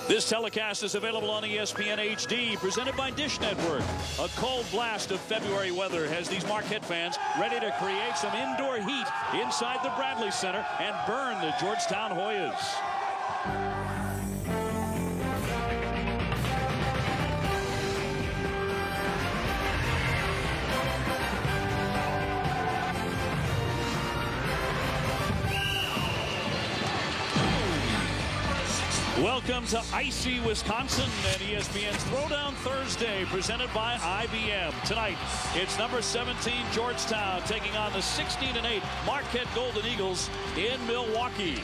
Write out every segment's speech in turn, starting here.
This telecast is available on ESPN HD, presented by Dish Network. A cold blast of February weather has these Marquette fans ready to create some indoor heat inside the Bradley Center and burn the Georgetown Hoyas. Welcome to icy Wisconsin and ESPN's Throwdown Thursday, presented by IBM. Tonight, it's number 17 Georgetown taking on the 16-8 Marquette Golden Eagles in Milwaukee.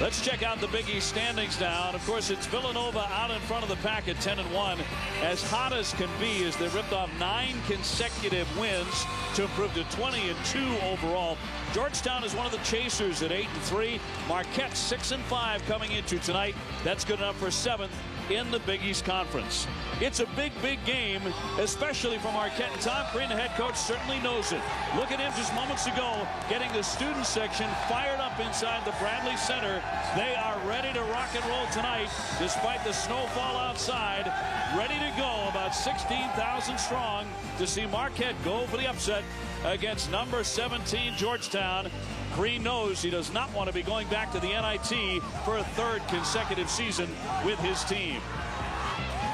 Let's check out the Big East standings now. And of course, it's Villanova out in front of the pack at 10-1. As hot as can be as they ripped off 9 consecutive wins to improve to 20-2 overall. Georgetown is one of the chasers at 8-3. Marquette 6-5 coming into tonight. That's good enough for 7th in the Big East Conference. It's a big game, especially for Marquette. And Tom Crean, the head coach, certainly knows it. Look at him just moments ago getting the student section fired up inside the Bradley Center. They are ready to rock and roll tonight despite the snowfall outside. Ready to go, about 16,000 strong, to see Marquette go for the upset against number 17 Georgetown. Crean knows he does not want to be going back to the NIT for a 3rd consecutive season with his team.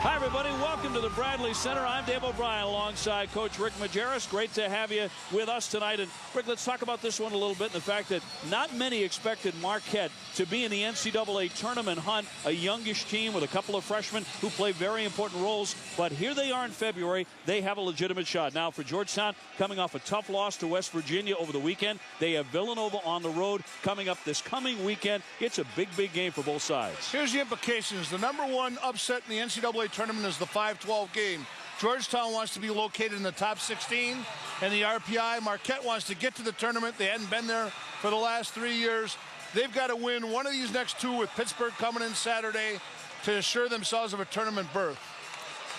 Hi, everybody. Welcome to the Bradley Center. I'm Dave O'Brien alongside Coach Rick Majerus. Great to have you with us tonight. And, Rick, let's talk about this one a little bit and the fact that not many expected Marquette to be in the NCAA tournament hunt, a youngish team with a couple of freshmen who play very important roles. But here they are in February. They have a legitimate shot. Now, for Georgetown, coming off a tough loss to West Virginia over the weekend, they have Villanova on the road coming up this coming weekend. It's a big game for both sides. Here's the implications. The #1 upset in the NCAA tournament is the 5-12 game. Georgetown wants to be located in the top 16 and the RPI. Marquette wants to get to the tournament. They hadn't been there for the last 3 years. They've got to win one of these next 2 with Pittsburgh coming in Saturday to assure themselves of a tournament berth.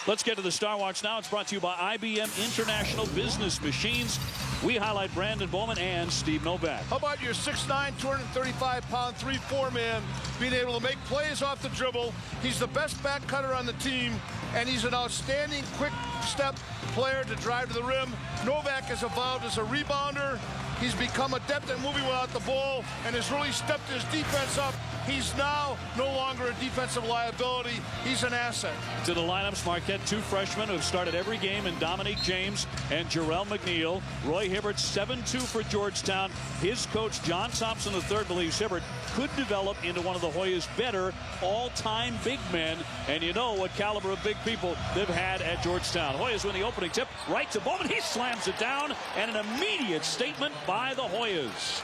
Let's get to the Star Watch now. It's brought to you by IBM International Business Machines. We highlight Brandon Bowman and Steve Novak. How about your 6'9", 235-pound 3-4 man being able to make plays off the dribble? He's the best back cutter on the team, and he's an outstanding quick step player to drive to the rim. Novak has evolved as a rebounder. He's become adept at moving without the ball and has really stepped his defense up. He's now no longer a defensive liability. He's an asset. To the lineups, Marquette, 2 freshmen who have started every game in Dominique James and Jarrell McNeil. Roy Hibbert, 7-2 for Georgetown. His coach, John Thompson III, believes Hibbert could develop into one of the Hoyas' better all-time big men. And you know what caliber of big people they've had at Georgetown. Hoyas win the opening tip, right to Bowman. He slams it down, and an immediate statement by the Hoyas.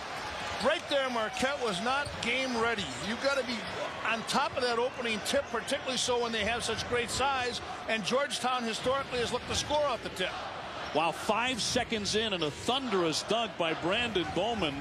Right there, Marquette was not game ready. You've got to be on top of that opening tip, particularly so when they have such great size. And Georgetown historically has looked to score off the tip. Wow, 5 seconds in and a thunderous dunk by Brandon Bowman.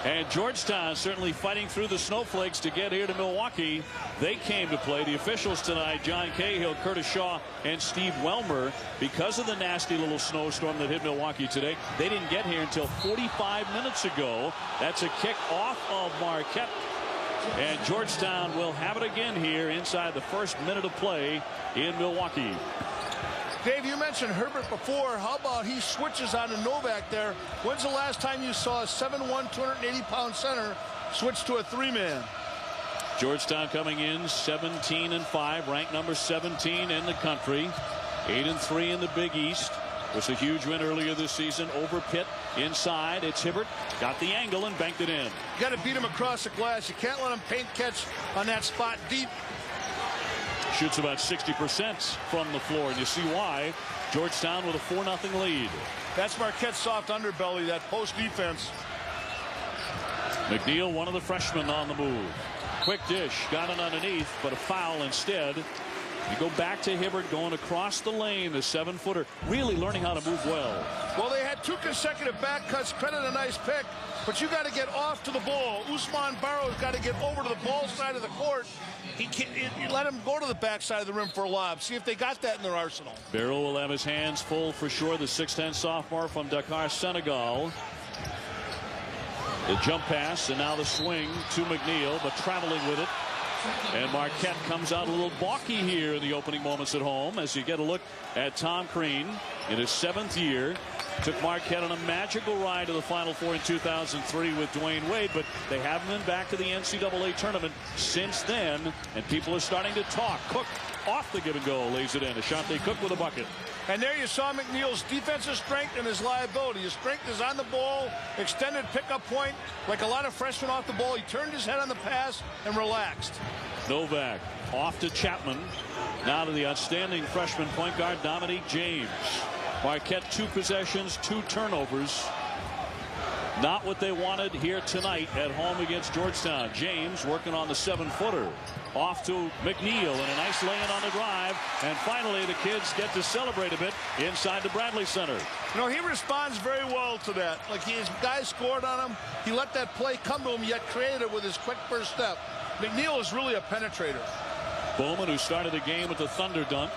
And Georgetown certainly fighting through the snowflakes to get here to Milwaukee. They came to play. The officials tonight, John Cahill, Curtis Shaw, and Steve Welmer, because of the nasty little snowstorm that hit Milwaukee today, they didn't get here until 45 minutes ago. That's a kick off of Marquette. And Georgetown will have it again here inside the first minute of play in Milwaukee. Dave, you mentioned Herbert before. How about he switches on to Novak there? When's the last time you saw a 7'1", 280-pound center switch to a 3-man? Georgetown coming in 17-5, ranked number 17 in the country. 8-3 in the Big East. Was a huge win earlier this season over Pitt. Inside, it's Hibbert. Got the angle and banked it in. You got to beat him across the glass. You can't let him paint catch on that spot deep. Shoots about 60% from the floor, and you see why. Georgetown with a 4-0 lead. That's Marquette's soft underbelly, that post defense. McNeil, one of the freshmen on the move. Quick dish, got it underneath, but a foul instead. You go back to Hibbert going across the lane, the 7-footer, really learning how to move well. Well, they had 2 consecutive back cuts. Credit a nice pick, but you got to get off to the ball. Usman Barrow's got to get over to the ball side of the court. He can't, you let him go to the backside of the rim for a lob. See if they got that in their arsenal. Barrow will have his hands full for sure. The 6'10 sophomore from Dakar, Senegal. The jump pass and now the swing to McNeil, but traveling with it And Marquette comes out a little balky here in the opening moments at home as you get a look at Tom Crean in his 7th year. Took Marquette on a magical ride to the Final Four in 2003 with Dwayne Wade, but they haven't been back to the NCAA tournament since then, and people are starting to talk. Cook off the give and go, lays it in. Ashante Cook with a bucket. And there you saw McNeil's defensive strength and his liability. His strength is on the ball, extended pickup point, like a lot of freshmen off the ball. He turned his head on the pass and relaxed. Novak off to Chapman. Now to the outstanding freshman point guard, Dominique James. Marquette 2 possessions, 2 turnovers. Not what they wanted here tonight at home against Georgetown. James working on the 7-footer. Off to McNeil and a nice lay-in on the drive. And finally, the kids get to celebrate a bit inside the Bradley Center. You know, he responds very well to that. Like his guy scored on him. He let that play come to him, yet created it with his quick first step. McNeil is really a penetrator. Bowman, who started the game with the Thunder dunk,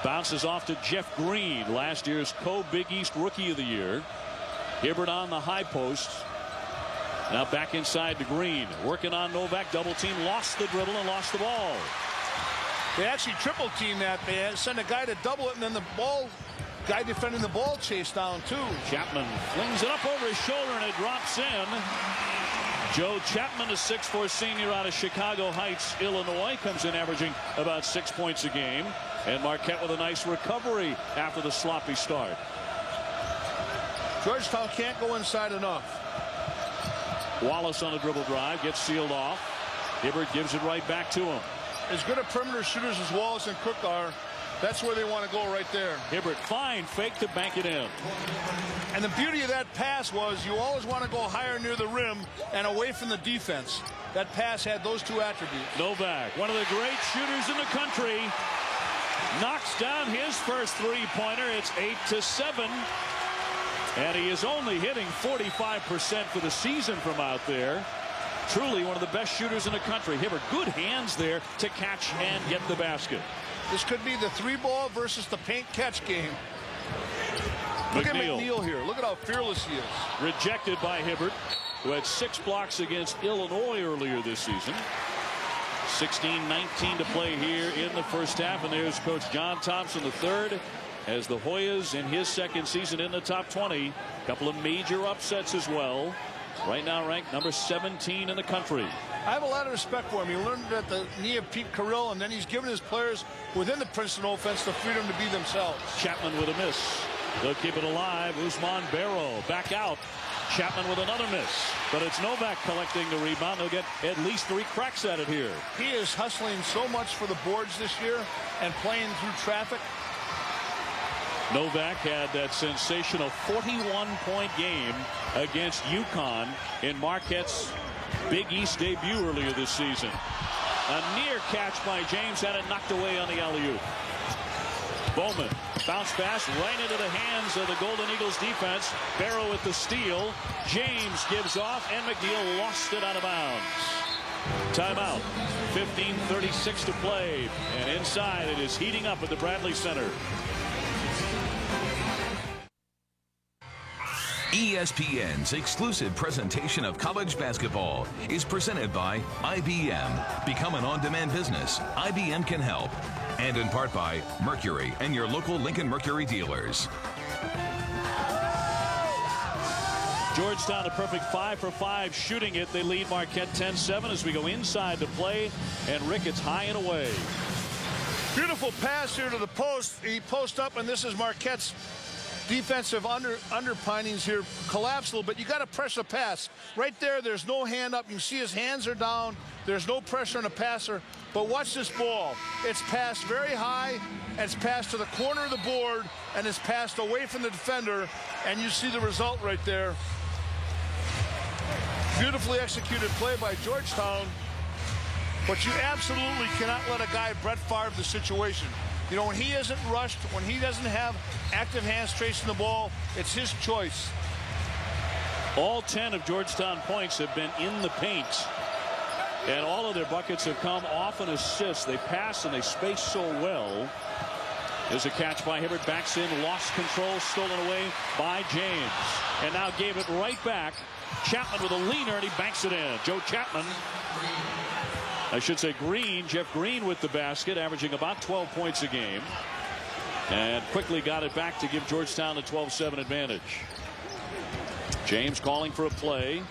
bounces off to Jeff Green, last year's co-Big East Rookie of the Year. Hibbert on the high post. Now back inside to Green. Working on Novak. Double team. Lost the dribble and lost the ball. They actually triple team that. They send a guy to double it, and then the ball guy defending the ball chased down too. Chapman flings it up over his shoulder and it drops in. Joe Chapman, a 6'4" senior out of Chicago Heights, Illinois, comes in averaging about 6 points a game. And Marquette with a nice recovery after the sloppy start. Georgetown can't go inside enough. Wallace on a dribble drive, gets sealed off. Hibbert gives it right back to him. As good a perimeter shooters as Wallace and Cook are, that's where they want to go right there. Hibbert, fine fake to bank it in. And the beauty of that pass was you always want to go higher near the rim and away from the defense. That pass had those 2 attributes. Novak, one of the great shooters in the country, knocks down his first 3-pointer. It's 8-7. And he is only hitting 45% for the season from out there. Truly one of the best shooters in the country. Hibbert, good hands there to catch and get the basket. This could be the 3-ball versus the paint catch game. Look at McNeil here. Look at how fearless he is. Rejected by Hibbert, who had 6 blocks against Illinois earlier this season. 16-19 to play here in the first half. And there's Coach John Thompson III. As the Hoyas in his 2nd season in the top 20. A couple of major upsets as well. Right now ranked number 17 in the country. I have a lot of respect for him. He learned it at the knee of Pete Carrill, and then he's given his players within the Princeton offense the freedom to be themselves. Chapman with a miss. They'll keep it alive. Usman Barrow back out. Chapman with another miss. But it's Novak collecting the rebound. They'll get at least 3 cracks at it here. He is hustling so much for the boards this year and playing through traffic. Novak had that sensational 41-point game against UConn in Marquette's Big East debut earlier this season. A near catch by James, had it knocked away on the alley-oop. Bowman, bounce pass right into the hands of the Golden Eagles defense. Barrow with the steal. James gives off, and McNeil lost it out of bounds. Timeout. 15:36 to play, and inside it is heating up at the Bradley Center. ESPN's exclusive presentation of college basketball is presented by IBM. Become an on-demand business. IBM can help. And in part by Mercury and your local Lincoln Mercury dealers. Georgetown a perfect 5 for 5 shooting it. They lead Marquette 10-7 as we go inside to play. And Rick, it's high and away. Beautiful pass here to the post. He posts up, and this is Marquette's defensive underpinnings here. Collapse a little bit. You got to press the pass. Right there, there's no hand up. You can see his hands are down. There's no pressure on the passer. But watch this ball. It's passed very high, and it's passed to the corner of the board, and it's passed away from the defender, and you see the result right there. Beautifully executed play by Georgetown, but you absolutely cannot let a guy Brett Favre the situation. You know, when he isn't rushed, when he doesn't have active hands tracing the ball, it's his choice. All 10 of Georgetown points have been in the paint. And all of their buckets have come off an assist. They pass and they space so well. There's a catch by Hibbert. Backs in, lost control, stolen away by James. And now gave it right back. Chapman with a leaner, and he banks it in. Joe Chapman I should say Green, Jeff Green with the basket, averaging about 12 points a game. And quickly got it back to give Georgetown a 12-7 advantage. James calling for a play.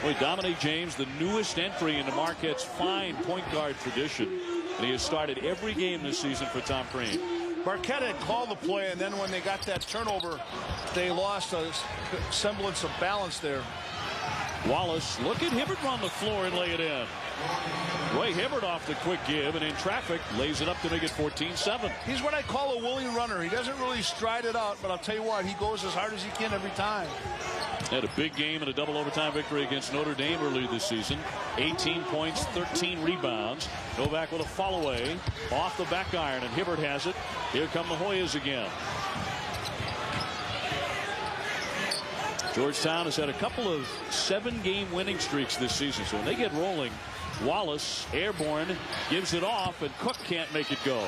Boy, Dominique James, the newest entry into Marquette's fine point guard tradition. And he has started every game this season for Tom Crean. Marquette had called the play, and then when they got that turnover, they lost a semblance of balance there. Wallace, look at Hibbert run the floor and lay it in. Roy Hibbert off the quick give, and in traffic lays it up to make it 14-7. He's what I call a willing runner. He doesn't really stride it out, but I'll tell you what, he goes as hard as he can every time. Had a big game and a double overtime victory against Notre Dame earlier this season. 18 points, 13 rebounds. Novak with a follow away off the back iron, and Hibbert has it. Here come the Hoyas again. Georgetown has had a couple of 7-game winning streaks this season, so when they get rolling, Wallace, airborne, gives it off, and Cook can't make it go.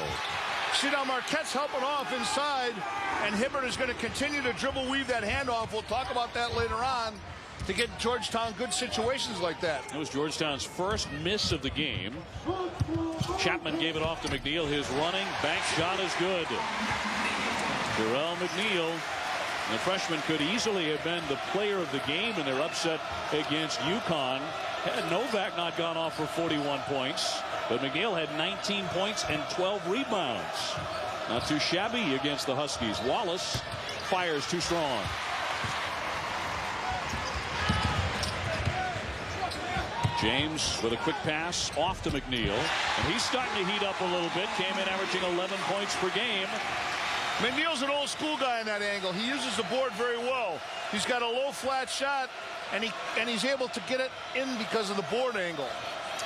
See, now Marquette's helping off inside, and Hibbert is going to continue to dribble weave that handoff. We'll talk about that later on to get Georgetown good situations like that. It was Georgetown's first miss of the game. Chapman gave it off to McNeil. His running bank shot is good. Jarrell McNeil, the freshman, could easily have been the player of the game in their upset against UConn. Had Novak not gone off for 41 points, but McNeil had 19 points and 12 rebounds. Not too shabby against the Huskies. Wallace fires too strong. James with a quick pass off to McNeil, and he's starting to heat up a little bit. Came in averaging 11 points per game. McNeil's an old school guy in that angle. He uses the board very well. He's got a low flat shot, and he's able to get it in because of the board angle.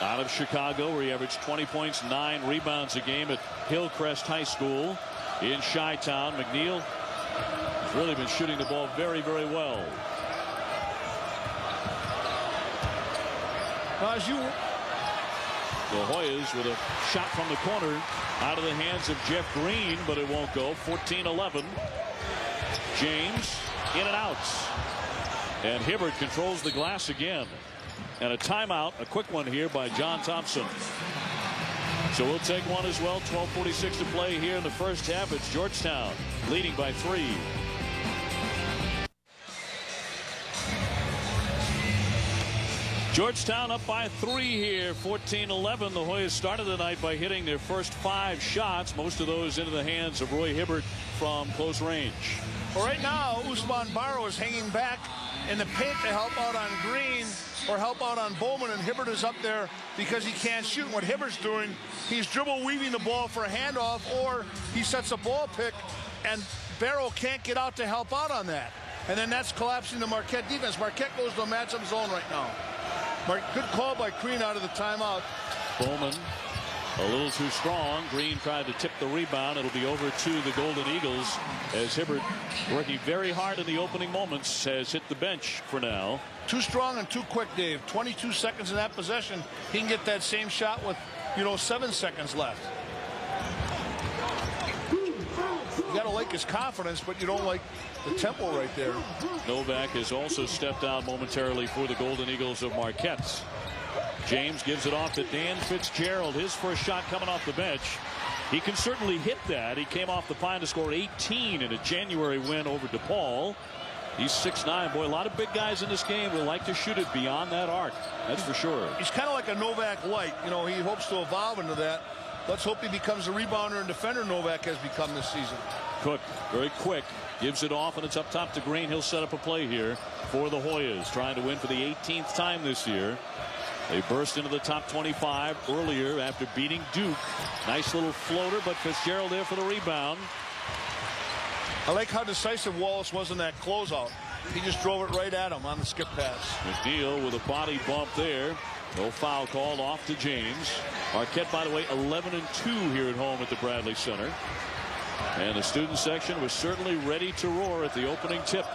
Out of Chicago, where he averaged 20 points, 9 rebounds a game at Hillcrest High School in Chi-Town. McNeil has really been shooting the ball very, very well. The Hoyas with a shot from the corner out of the hands of Jeff Green, but it won't go. 14-11. James in and out. And Hibbert controls the glass again. And a timeout, a quick one here by John Thompson. So we'll take one as well. 12:46 to play here in the first half. It's Georgetown leading by 3. Georgetown up by 3 here, 14-11. The Hoyas started the night by hitting their first 5 shots, most of those into the hands of Roy Hibbert from close range. Well, right now, Ousmane Barrow is hanging back in the paint to help out on Green or help out on Bowman, and Hibbert is up there because he can't shoot. What Hibbert's doing, he's dribble weaving the ball for a handoff, or he sets a ball pick, and Barrow can't get out to help out on that. And then that's collapsing the Marquette defense. Marquette goes to a matchup zone right now. Good call by Green out of the timeout. Bowman a little too strong. Green tried to tip the rebound. It'll be over to the Golden Eagles as Hibbert, working very hard in the opening moments, has hit the bench for now. Too strong and too quick, Dave. 22 seconds in that possession. He can get that same shot with, 7 seconds left. You got to like his confidence, but you don't like the tempo right there. Novak has also stepped out momentarily for the Golden Eagles of Marquette. James gives it off to Dan Fitzgerald. His first shot coming off the bench. He can certainly hit that. He came off the pine to score 18 in a January win over DePaul. He's 6'9". Boy, a lot of big guys in this game will like to shoot it beyond that arc. That's for sure. He's kind of like a Novak light. He hopes to evolve into that. Let's hope he becomes the rebounder and defender Novak has become this season. Cook, very quick, gives it off, and it's up top to Green. He'll set up a play here for the Hoyas, trying to win for the 18th time this year. They burst into the top 25 earlier after beating Duke. Nice little floater, but Fitzgerald there for the rebound. I like how decisive Wallace was in that closeout. He just drove it right at him on the skip pass. McNeil with a body bump there. No foul called, off to James. Marquette, by the way, 11-2 here at home at the Bradley Center. And the student section was certainly ready to roar at the opening tip.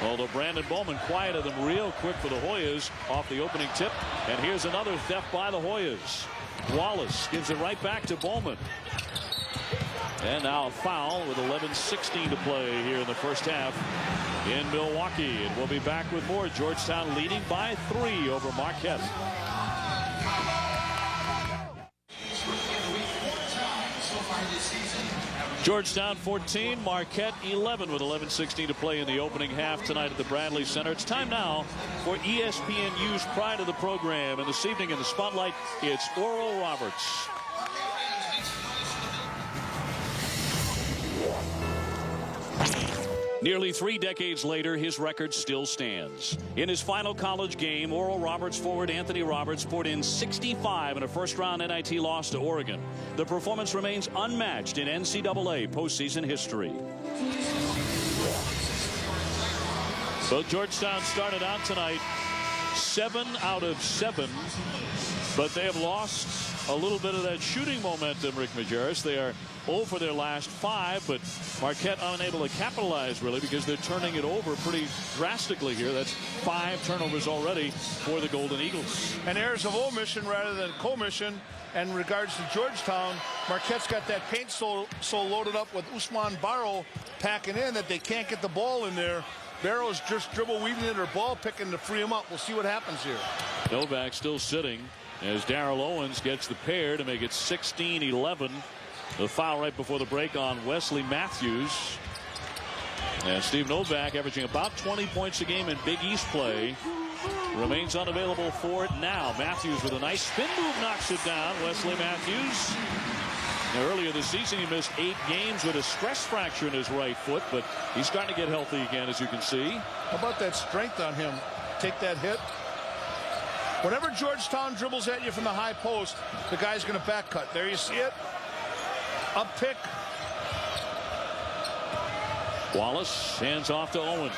Although Brandon Bowman quieted them real quick for the Hoyas off the opening tip. And here's another theft by the Hoyas. Wallace gives it right back to Bowman. And now a foul with 11:16 to play here in the first half in Milwaukee. And we'll be back with more. Georgetown leading by 3 over Marquette. Georgetown 14, Marquette 11 with 11:16 to play in the opening half tonight at the Bradley Center. It's time now for ESPNU's pride of the program. And this evening in the spotlight, it's Oral Roberts. Nearly 3 decades later, his record still stands. In his final college game, Oral Roberts forward Anthony Roberts poured in 65 in a first-round NIT loss to Oregon. The performance remains unmatched in NCAA postseason history. So Georgetown started out tonight 7 out of 7, but they have lost a little bit of that shooting momentum, Rick Majerus. They are 0 for their last 5, but Marquette unable to capitalize really because they're turning it over pretty drastically here. That's 5 turnovers already for the Golden Eagles. And errors of omission rather than commission. And in regards to Georgetown, Marquette's got that paint so loaded up with Ousmane Barrow packing in that they can't get the ball in there. Barrow's just dribble weaving in or ball picking to free him up. We'll see what happens here. Novak still sitting as Darrell Owens gets the pair to make it 16-11. The foul right before the break on Wesley Matthews. And Steve Novak, averaging about 20 points a game in Big East play, remains unavailable for it now. Matthews with a nice spin move knocks it down. Wesley Matthews. Now, earlier this season, he missed 8 games with a stress fracture in his right foot, but he's starting to get healthy again, as you can see. How about that strength on him? Take that hit. Whenever Georgetown dribbles at you from the high post, the guy's going to back cut. There you see it. Up pick. Wallace hands off to Owens.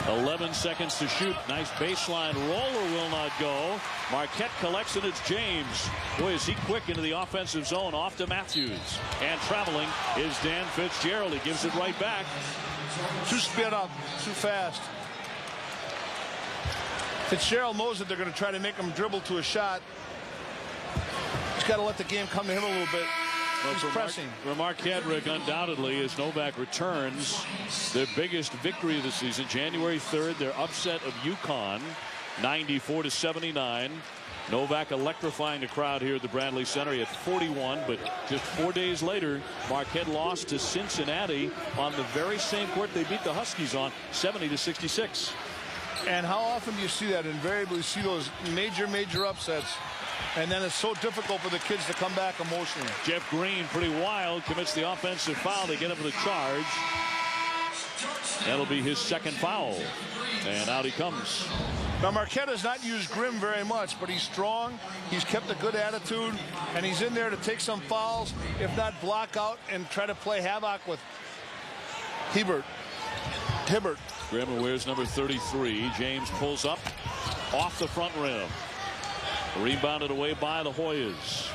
11 seconds to shoot. Nice baseline roller, will not go. Marquette collects and it's James. Boy, is he quick into the offensive zone. Off to Matthews. And traveling is Dan Fitzgerald. He gives it right back. Too sped up. Too fast. Fitzgerald knows that they're going to try to make him dribble to a shot. He's got to let the game come to him a little bit. He's pressing. Marquette, Rick, undoubtedly, as Novak returns, their biggest victory of the season, January 3rd, their upset of UConn, 94-79. Novak electrifying the crowd here at the Bradley Center. He had 41, but just 4 days later, Marquette lost to Cincinnati on the very same court they beat the Huskies on, 70-66. And how often do you see that? Invariably see those major upsets. And then it's so difficult for the kids to come back emotionally. Jeff Green, pretty wild, commits the offensive foul. They get him for the charge. That'll be his second foul. And out he comes. Now, Marquette has not used Grimm very much, but he's strong. He's kept a good attitude. And he's in there to take some fouls, if not block out and try to play havoc with Hibbert. Grimm wears number 33. James pulls up off the front rim. Rebounded away by the Hoyas.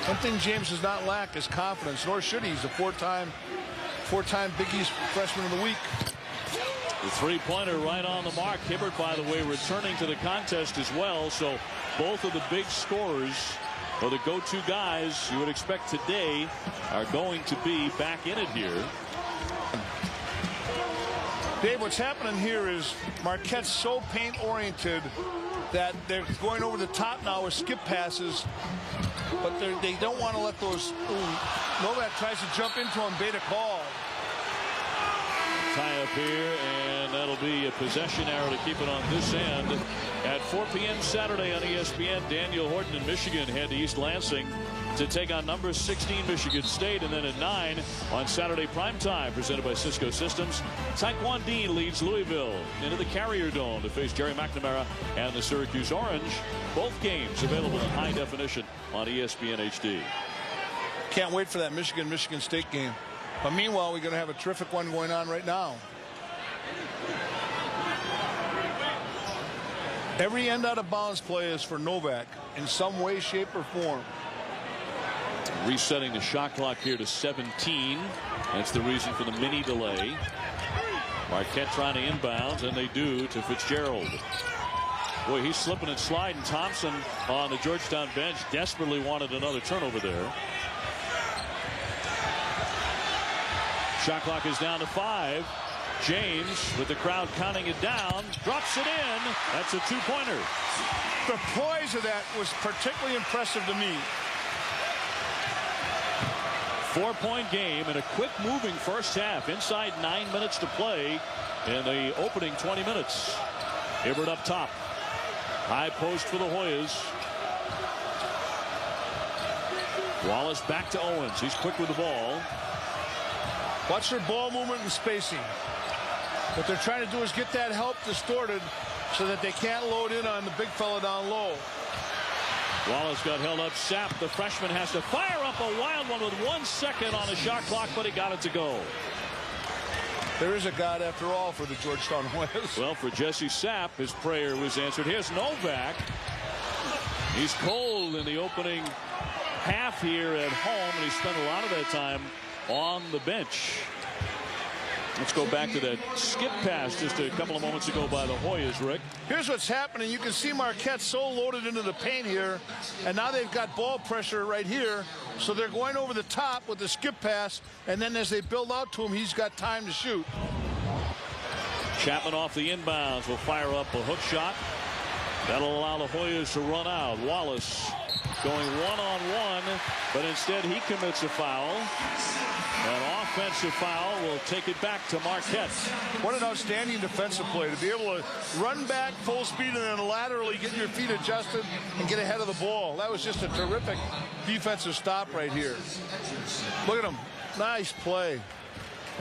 One thing James does not lack is confidence, nor should he. He's a four-time Big East Freshman of the Week. The three-pointer right on the mark. Hibbert, by the way, returning to the contest as well. So both of the big scorers, or the go-to guys you would expect today, are going to be back in it here. Dave, what's happening here is Marquette's so paint-oriented that they're going over the top now with skip passes, but they don't want to let those. Novak tries to jump into him, bait a call. Tie up here, and that'll be a possession arrow to keep it on this end. At 4 p.m. Saturday on ESPN, Daniel Horton in Michigan head to East Lansing to take on number 16 Michigan State. And then at 9 on Saturday primetime, presented by Cisco Systems, Taekwon Dean leads Louisville into the Carrier Dome to face Jerry McNamara and the Syracuse Orange. Both games available in high definition on ESPN HD. Can't wait for that Michigan State game. But meanwhile, we're going to have a terrific one going on right now. Every end out of bounds play is for Novak in some way, shape, or form. Resetting the shot clock here to 17. That's the reason for the mini delay. Marquette trying to inbounds, and they do to Fitzgerald. Boy, he's slipping and sliding. Thompson on the Georgetown bench desperately wanted another turnover there. Shot clock is down to 5. James, with the crowd counting it down, drops it in. That's a two-pointer. The poise of that was particularly impressive to me. 4-point game in a quick moving first half. Inside 9 minutes to play in the opening 20 minutes. Hibbert up top. High post for the Hoyas. Wallace back to Owens. He's quick with the ball. Watch their ball movement and spacing. What they're trying to do is get that help distorted so that they can't load in on the big fella down low. Wallace got held up. Sapp, the freshman, has to fire up a wild one with 1 second on the shot clock, but he got it to go. There is a God after all for the Georgetown Hoyas. Well, for Jesse Sapp, his prayer was answered. Here's Novak. He's cold in the opening half here at home, and he spent a lot of that time on the bench. Let's go back to that skip pass just a couple of moments ago by the Hoyas, Rick. Here's what's happening. You can see Marquette so loaded into the paint here, and now they've got ball pressure right here, so they're going over the top with the skip pass, and then as they build out to him, he's got time to shoot. Chapman off the inbounds will fire up a hook shot. That'll allow the Hoyas to run out. Wallace going one-on-one, but instead he commits a foul. An offensive foul will take it back to Marquette. What an outstanding defensive play to be able to run back full speed and then laterally get your feet adjusted and get ahead of the ball. That was just a terrific defensive stop right here. Look at him. Nice play.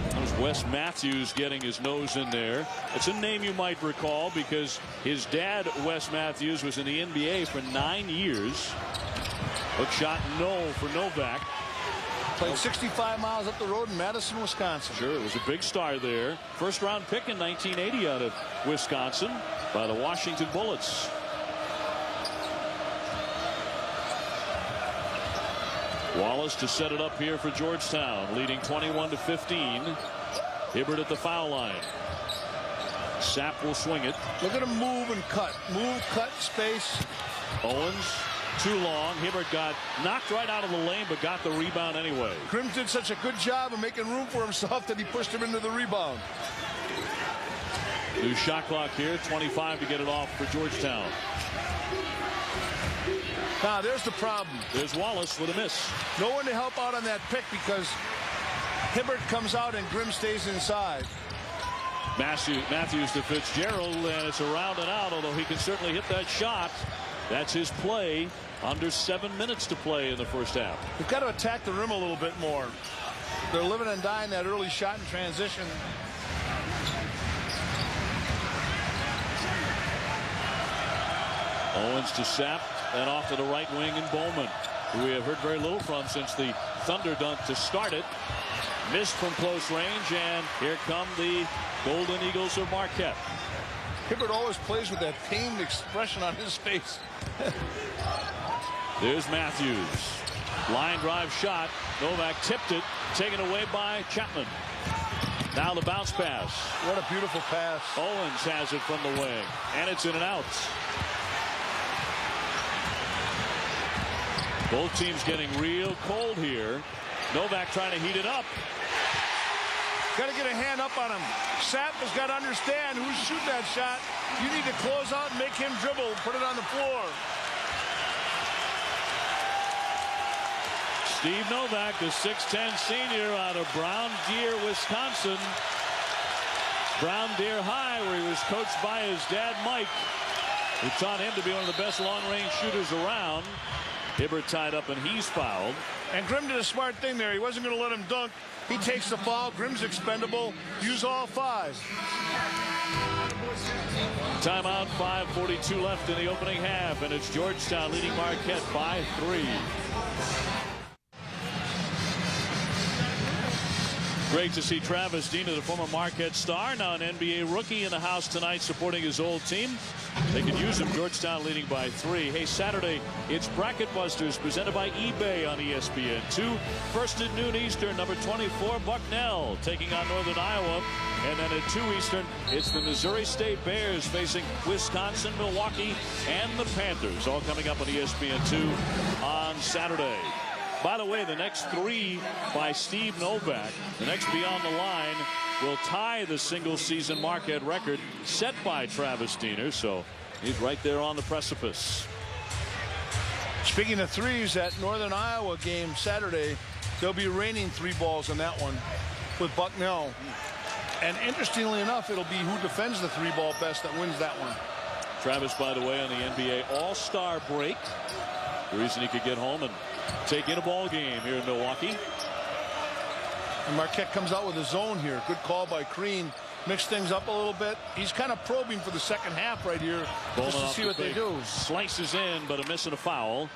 That was Wes Matthews getting his nose in there. It's a name you might recall because his dad, Wes Matthews, was in the NBA for 9 years. Hook shot no for Novak. Played 65 miles up the road in Madison, Wisconsin. Sure, it was a big star there. First round pick in 1980 out of Wisconsin by the Washington Bullets. Wallace to set it up here for Georgetown, leading 21-15. Hibbert at the foul line. Sapp will swing it. Look at him move and cut. Move, cut, space. Owens too long. Hibbert got knocked right out of the lane, but got the rebound anyway. Grimm did such a good job of making room for himself that he pushed him into the rebound. New shot clock here, 25 to get it off for Georgetown. Now there's the problem. There's Wallace with a miss. No one to help out on that pick because Hibbert comes out and Grimm stays inside. Matthews to Fitzgerald, and it's around and out, although he can certainly hit that shot. That's his play. Under 7 minutes to play in the first half. We've got to attack the rim a little bit more. They're living and dying that early shot in transition. Owens to Sapp, and off to the right wing in Bowman, who we have heard very little from since the Thunder dunk to start it. Missed from close range, and here come the Golden Eagles of Marquette. Hibbert always plays with that pained expression on his face. There's Matthews. Line drive shot. Novak tipped it. Taken away by Chapman. Now the bounce pass. What a beautiful pass. Owens has it from the wing, and it's in and out. Both teams getting real cold here. Novak trying to heat it up. Got to get a hand up on him. Sapp has got to understand who's shooting that shot. You need to close out and make him dribble, put it on the floor. Steve Novak, the 6'10 senior out of Brown Deer, Wisconsin. Brown Deer High, where he was coached by his dad, Mike, who taught him to be one of the best long-range shooters around. Hibbert tied up, and he's fouled. And Grimm did a smart thing there. He wasn't going to let him dunk. He takes the foul. Grimm's expendable. Use all 5. Timeout, 5:42 left in the opening half, and it's Georgetown leading Marquette by 3. Great to see Travis Dina, the former Marquette star, now an NBA rookie in the house tonight supporting his old team. They could use him. Georgetown leading by 3. Hey, Saturday, it's Bracket Busters presented by eBay on ESPN2. First at noon Eastern, number 24, Bucknell, taking on Northern Iowa. And then at 2 Eastern, it's the Missouri State Bears facing Wisconsin, Milwaukee, and the Panthers. All coming up on ESPN2 on Saturday. By the way, the next 3 by Steve Novak. The next beyond the line will tie the single-season Marquette record set by Travis Diener. So he's right there on the precipice. Speaking of threes, that Northern Iowa game Saturday, they'll be raining 3 balls in that one with Bucknell. And interestingly enough, it'll be who defends the 3-ball best that wins that one. Travis, by the way, on the NBA All-Star break. The reason he could get home and take in a ball game here in Milwaukee. And Marquette comes out with a zone here. Good call by Crean. Mix things up a little bit. He's kind of probing for the second half right here, just to see what they do. Slices in, but a miss and a foul.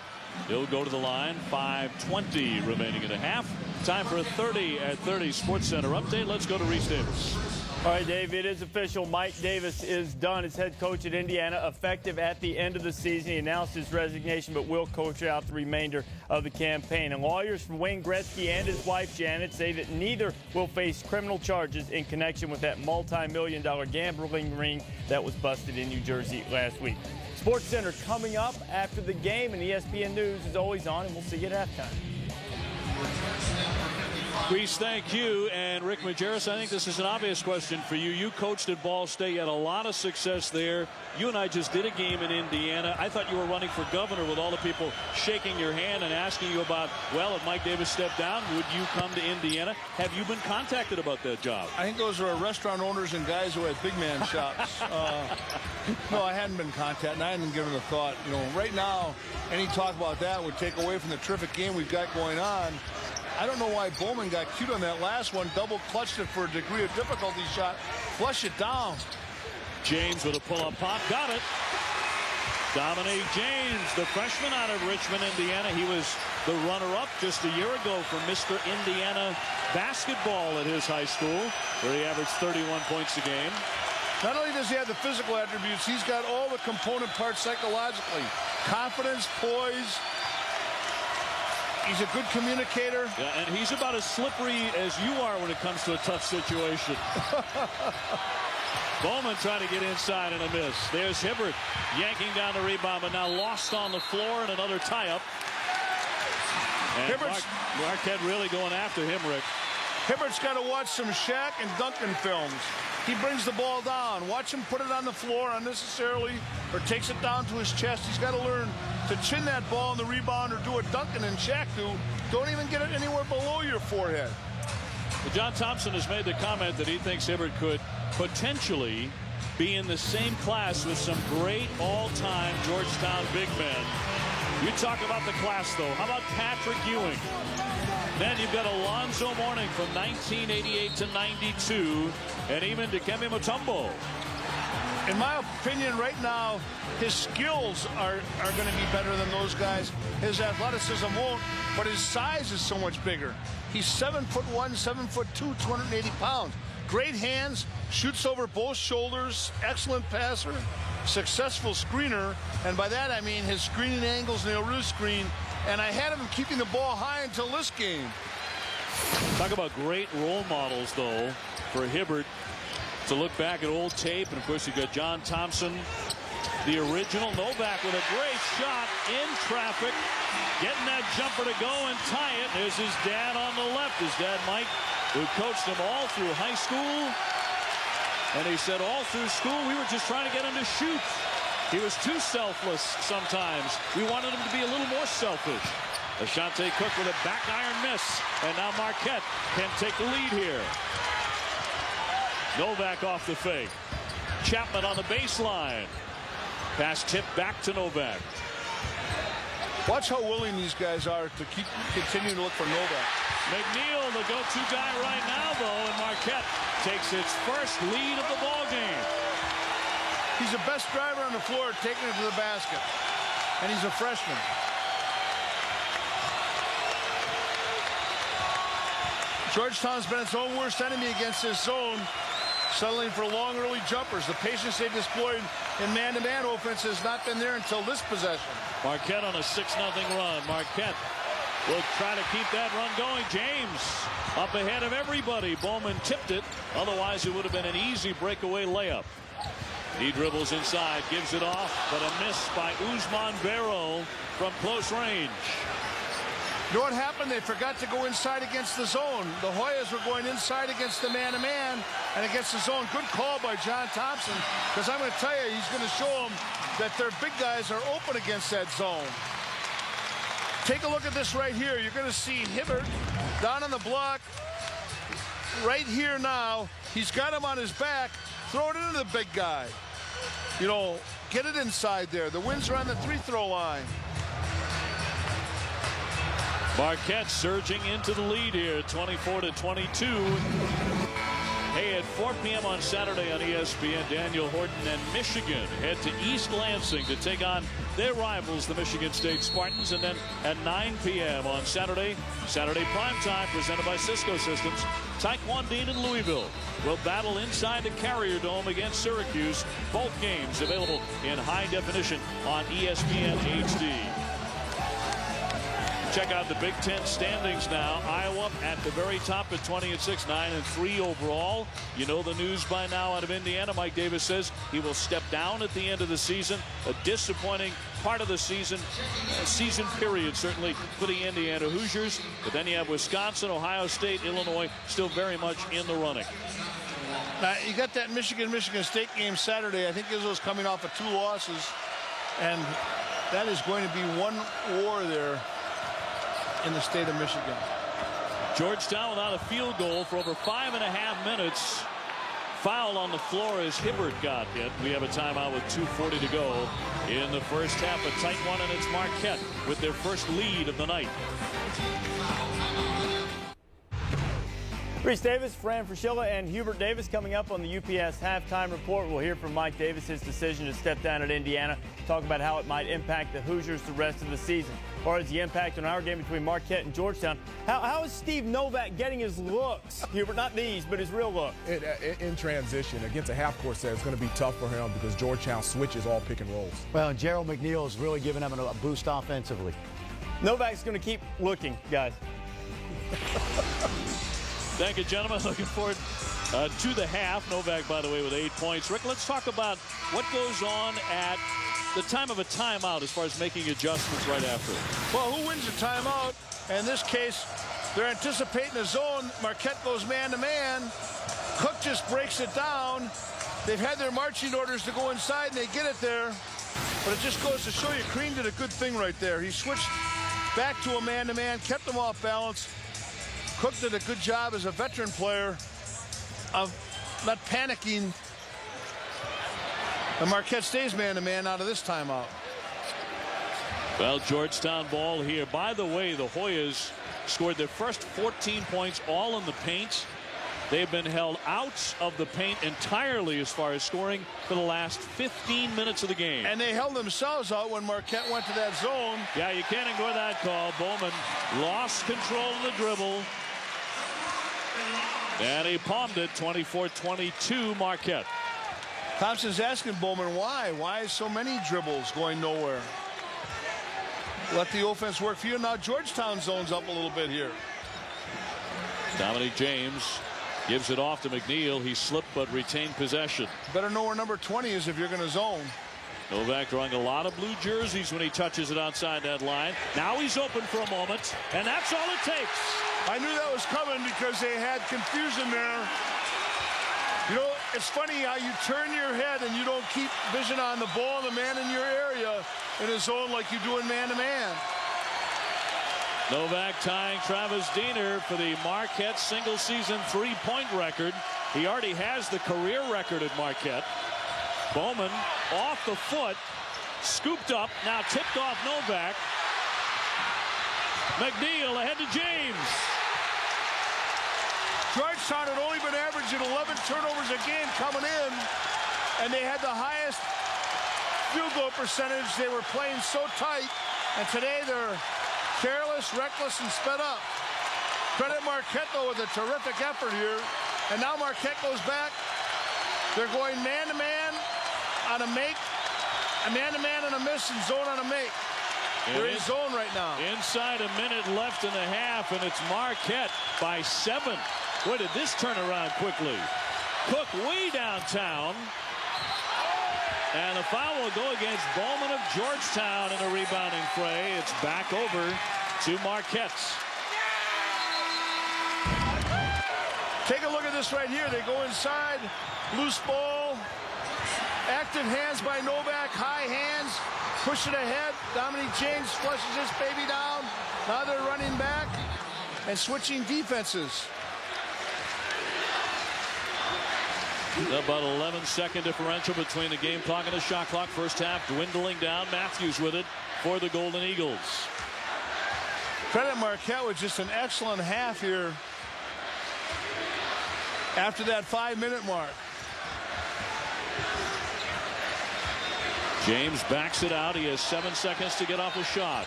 He'll go to the line. 5:20 remaining in the half. Time for a 30 at 30 Sports Center update. Let's go to Reese Davis. All right, Dave, it is official. Mike Davis is done as head coach at Indiana, effective at the end of the season. He announced his resignation, but will coach out the remainder of the campaign. And lawyers from Wayne Gretzky and his wife, Janet, say that neither will face criminal charges in connection with that multi-million-dollar gambling ring that was busted in New Jersey last week. Sports Center coming up after the game, and ESPN News is always on, and we'll see you at halftime. Reese, thank you. And Rick Majerus, I think this is an obvious question for you. You coached at Ball State. You had a lot of success there. You and I just did a game in Indiana. I thought you were running for governor with all the people shaking your hand and asking you about, well, if Mike Davis stepped down, would you come to Indiana? Have you been contacted about that job? I think those are restaurant owners and guys who had big man shops. No, I hadn't been contacted, and I hadn't given it a thought. You know, right now, any talk about that would take away from the terrific game we've got going on. I don't know why Bowman got cute on that last one. Double clutched it for a degree of difficulty shot. Flush it down. James with a pull-up pop. Got it. Dominique James, the freshman out of Richmond, Indiana. He was the runner-up just a year ago for Mr. Indiana basketball at his high school, where he averaged 31 points a game. Not only does he have the physical attributes, he's got all the component parts psychologically. Confidence, poise. He's a good communicator. Yeah, and he's about as slippery as you are when it comes to a tough situation. Bowman trying to get inside and a miss. There's Hibbert yanking down the rebound, but now lost on the floor and another tie-up. And Marquette really going after him, Rick. Hibbert's got to watch some Shaq and Duncan films. He brings the ball down. Watch him put it on the floor unnecessarily or takes it down to his chest. He's got to learn to chin that ball on the rebound or do what Duncan and Shaq do. Don't even get it anywhere below your forehead. Well, John Thompson has made the comment that he thinks Hibbert could potentially be in the same class with some great all-time Georgetown big men. You talk about the class, though. How about Patrick Ewing? Then you've got Alonzo Mourning from 1988 to 92, and even Dikembe Mutombo. In my opinion, right now, his skills are going to be better than those guys. His athleticism won't, but his size is so much bigger. He's 7'1", 7'2", 280 pounds. Great hands, shoots over both shoulders, excellent passer, successful screener, and by that I mean his screening angles and he'll screen. And I had him keeping the ball high until this game. Talk about great role models, though, for Hibbert to look back at old tape. And, of course, you've got John Thompson, the original. Novak with a great shot in traffic, getting that jumper to go and tie it. There's his dad on the left, his dad, Mike, who coached him all through high school. And he said all through school, we were just trying to get him to shoot. He was too selfless sometimes. We wanted him to be a little more selfish. Ashante Cook with a back iron miss. And now Marquette can take the lead here. Novak off the fake. Chapman on the baseline. Pass tipped back to Novak. Watch how willing these guys are to continue to look for Novak. McNeil, the go-to guy right now, though, and Marquette takes its first lead of the ball game. He's the best driver on the floor, taking it to the basket. And he's a freshman. Georgetown's been its own worst enemy against this zone, settling for long early jumpers. The patience they displayed in man-to-man offense has not been there until this possession. Marquette on a 6-0 run. Marquette will try to keep that run going. James up ahead of everybody. Bowman tipped it. Otherwise, it would have been an easy breakaway layup. He dribbles inside, gives it off, but a miss by Ousmane Barrow from close range. You know what happened? They forgot to go inside against the zone. The Hoyas were going inside against the man-to-man and against the zone. Good call by John Thompson, because I'm going to tell you, he's going to show them that their big guys are open against that zone. Take a look at this right here. You're going to see Hibbert down on the block right here now. He's got him on his back. Throw it into the big guy. You know, get it inside there. The Winds are on the free-throw line. Marquette surging into the lead here, 24-22. Hey, at 4 p.m. on Saturday on ESPN, Daniel Horton and Michigan head to East Lansing to take on their rivals, the Michigan State Spartans. And then at 9 p.m. on Saturday primetime, presented by Cisco Systems, Taekwondo in Louisville will battle inside the Carrier Dome against Syracuse. Both games available in high definition on ESPN HD. Check out the Big Ten standings now. Iowa at the very top at 20-6, 9-3 overall. You know the news by now out of Indiana. Mike Davis says he will step down at the end of the season. A disappointing part of the season period, certainly for the Indiana Hoosiers. But then you have Wisconsin, Ohio State, Illinois still very much in the running. Now, you got that Michigan State game Saturday. I think Izzo's coming off of 2 losses. And that is going to be one war there in the state of Michigan. Georgetown without a field goal for over 5.5 minutes. Foul on the floor as Hibbert got hit. We have a timeout with 2:40 to go in the first half. A tight one, and it's Marquette with their first lead of the night. Reese Davis, Fran Fraschilla, and Hubert Davis coming up on the UPS halftime report. We'll hear from Mike Davis, his decision to step down at Indiana, talk about how it might impact the Hoosiers the rest of the season. As far as the impact on our game between Marquette and Georgetown, how is Steve Novak getting his looks, Hubert? Not these, but his real look. In transition against a half-court set, it's going to be tough for him because Georgetown switches all pick and rolls. Well, and Gerald McNeil is really giving them a boost offensively. Novak's going to keep looking, guys. Thank you, gentlemen. Looking forward to the half. Novak, by the way, with 8 points. Rick, let's talk about what goes on at the time of a timeout as far as making adjustments right after. Well, who wins the timeout? In this case, they're anticipating a zone. Marquette goes man-to-man. Cook just breaks it down. They've had their marching orders to go inside, and they get it there. But it just goes to show you, Crean did a good thing right there. He switched back to a man-to-man, kept them off balance. Cook did a good job as a veteran player of not panicking. And Marquette stays man-to-man out of this timeout. Well, Georgetown ball here. By the way, the Hoyas scored their first 14 points all in the paint. They've been held out of the paint entirely as far as scoring for the last 15 minutes of the game. And they held themselves out when Marquette went to that zone. Yeah, you can't ignore that call. Bowman lost control of the dribble. And he palmed it, 24-22 Marquette. Thompson's asking Bowman why. Why is so many dribbles going nowhere? Let the offense work for you. Now Georgetown zones up a little bit here. Dominic James gives it off to McNeil. He slipped but retained possession. Better know where number 20 is if you're going to zone. Novak drawing a lot of blue jerseys when he touches it outside that line. Now he's open for a moment, and that's all it takes. I knew that was coming because they had confusion there. You know, it's funny how you turn your head and you don't keep vision on the ball and the man in your area in a zone like you do in man-to-man. Novak tying Travis Diener for the Marquette single-season three-point record. He already has the career record at Marquette. Bowman off the foot, scooped up, now tipped off Novak. McNeil ahead to James. Georgetown had only been averaging 11 turnovers a game coming in, and they had the highest field goal percentage. They were playing so tight, and today they're careless, reckless, and sped up. Credit Marquette, though, with a terrific effort here. And now Marquette goes back. They're going man-to-man on a make, a man-to-man on a miss, and zone on a make. They're in zone right now. Inside a minute left in the half, and it's Marquette by 7. Boy, did this turn around quickly. Cook way downtown. And the foul will go against Bowman of Georgetown in the rebounding fray. It's back over to Marquette. Take a look at this right here. They go inside, loose ball. Active hands by Novak, high hands, push it ahead. Dominique James flushes this baby down. Now they're running back and switching defenses. About 11-second differential between the game clock and the shot clock. First half dwindling down. Matthews with it for the Golden Eagles. Credit Marquette with just an excellent half here after that 5-minute mark. James backs it out. He has 7 seconds to get off a shot.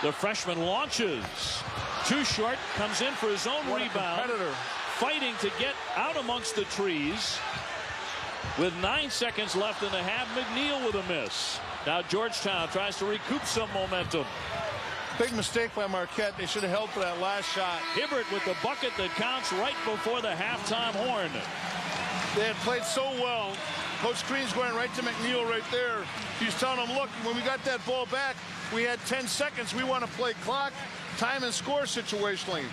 The freshman launches. Too short. Comes in for his own rebound. Fighting to get out amongst the trees. With 9 seconds left in the half, McNeil with a miss. Now Georgetown tries to recoup some momentum. Big mistake by Marquette. They should have held for that last shot. Hibbert with the bucket that counts right before the halftime horn. They had played so well. Coach Green's going right to McNeil right there. He's telling him, look, when we got that ball back, we had 10 seconds. We want to play clock, time, and score situationally.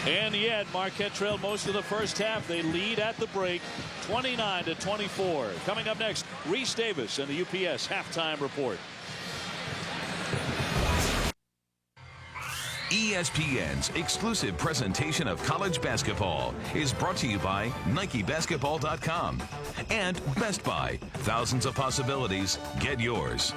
And yet Marquette trailed most of the first half. They lead at the break 29-24. Coming up next, Reese Davis and the UPS halftime report. ESPN's exclusive presentation of college basketball is brought to you by NikeBasketball.com and Best Buy. Thousands of possibilities. Get yours.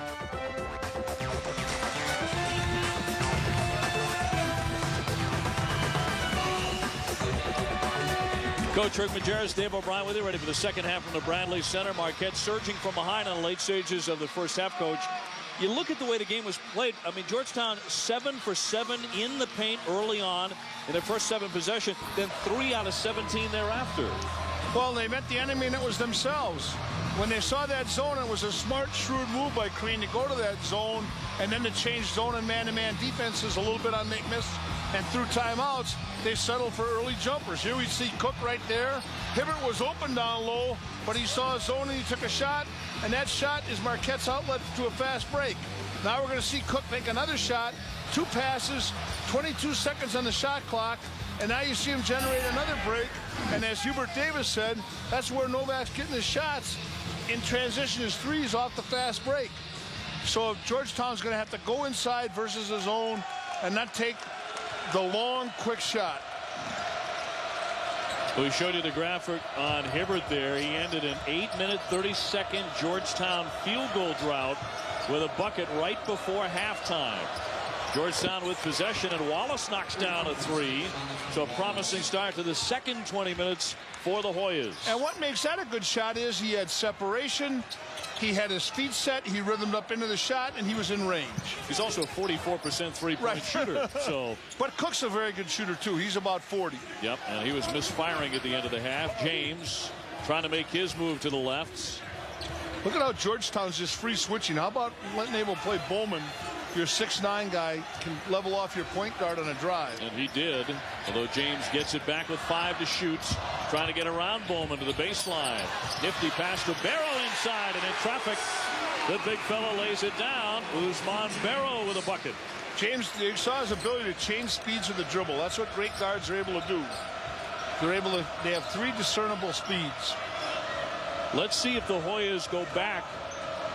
Coach Rick Majerus, Dave O'Brien with you, ready for the second half from the Bradley Center. Marquette surging from behind on the late stages of the first half, Coach. You look at the way the game was played. I mean, Georgetown 7 for 7 in the paint early on in their first 7 possessions, then 3 out of 17 thereafter. Well, they met the enemy, and it was themselves. When they saw that zone, it was a smart, shrewd move by Green to go to that zone and then to change zone and man-to-man defenses a little bit on make-miss. And through timeouts, they settled for early jumpers. Here we see Cook right there. Hibbert was open down low, but he saw a zone and he took a shot. And that shot is Marquette's outlet to a fast break. Now we're going to see Cook make another shot. 2 passes, 22 seconds on the shot clock. And now you see him generate another break. And as Hubert Davis said, that's where Novak's getting his shots in transition, his threes off the fast break. So if Georgetown's going to have to go inside versus his own and not take the long, quick shot. We showed you the graphic on Hibbert there. He ended an 8-minute, 30-second Georgetown field goal drought with a bucket right before halftime. Georgetown with possession, and Wallace knocks down a 3. So a promising start to the second 20 minutes for the Hoyas. And what makes that a good shot is he had separation. He had his feet set. He rhythmed up into the shot, and he was in range. He's also a 44% three-point shooter. So, but Cook's a very good shooter, too. He's about 40. Yep, and he was misfiring at the end of the half. James trying to make his move to the left. Look at how Georgetown's just free switching. How about letting Abel play Bowman? Your 6'9" guy can level off your point guard on a drive. And he did, although James gets it back with 5 to shoot, trying to get around Bowman to the baseline. Nifty pass to Barrow inside, and in traffic, the big fella lays it down. Usman Barrow with a bucket. James, you saw his ability to change speeds of the dribble. That's what great guards are able to do. They have 3 discernible speeds. Let's see if the Hoyas go back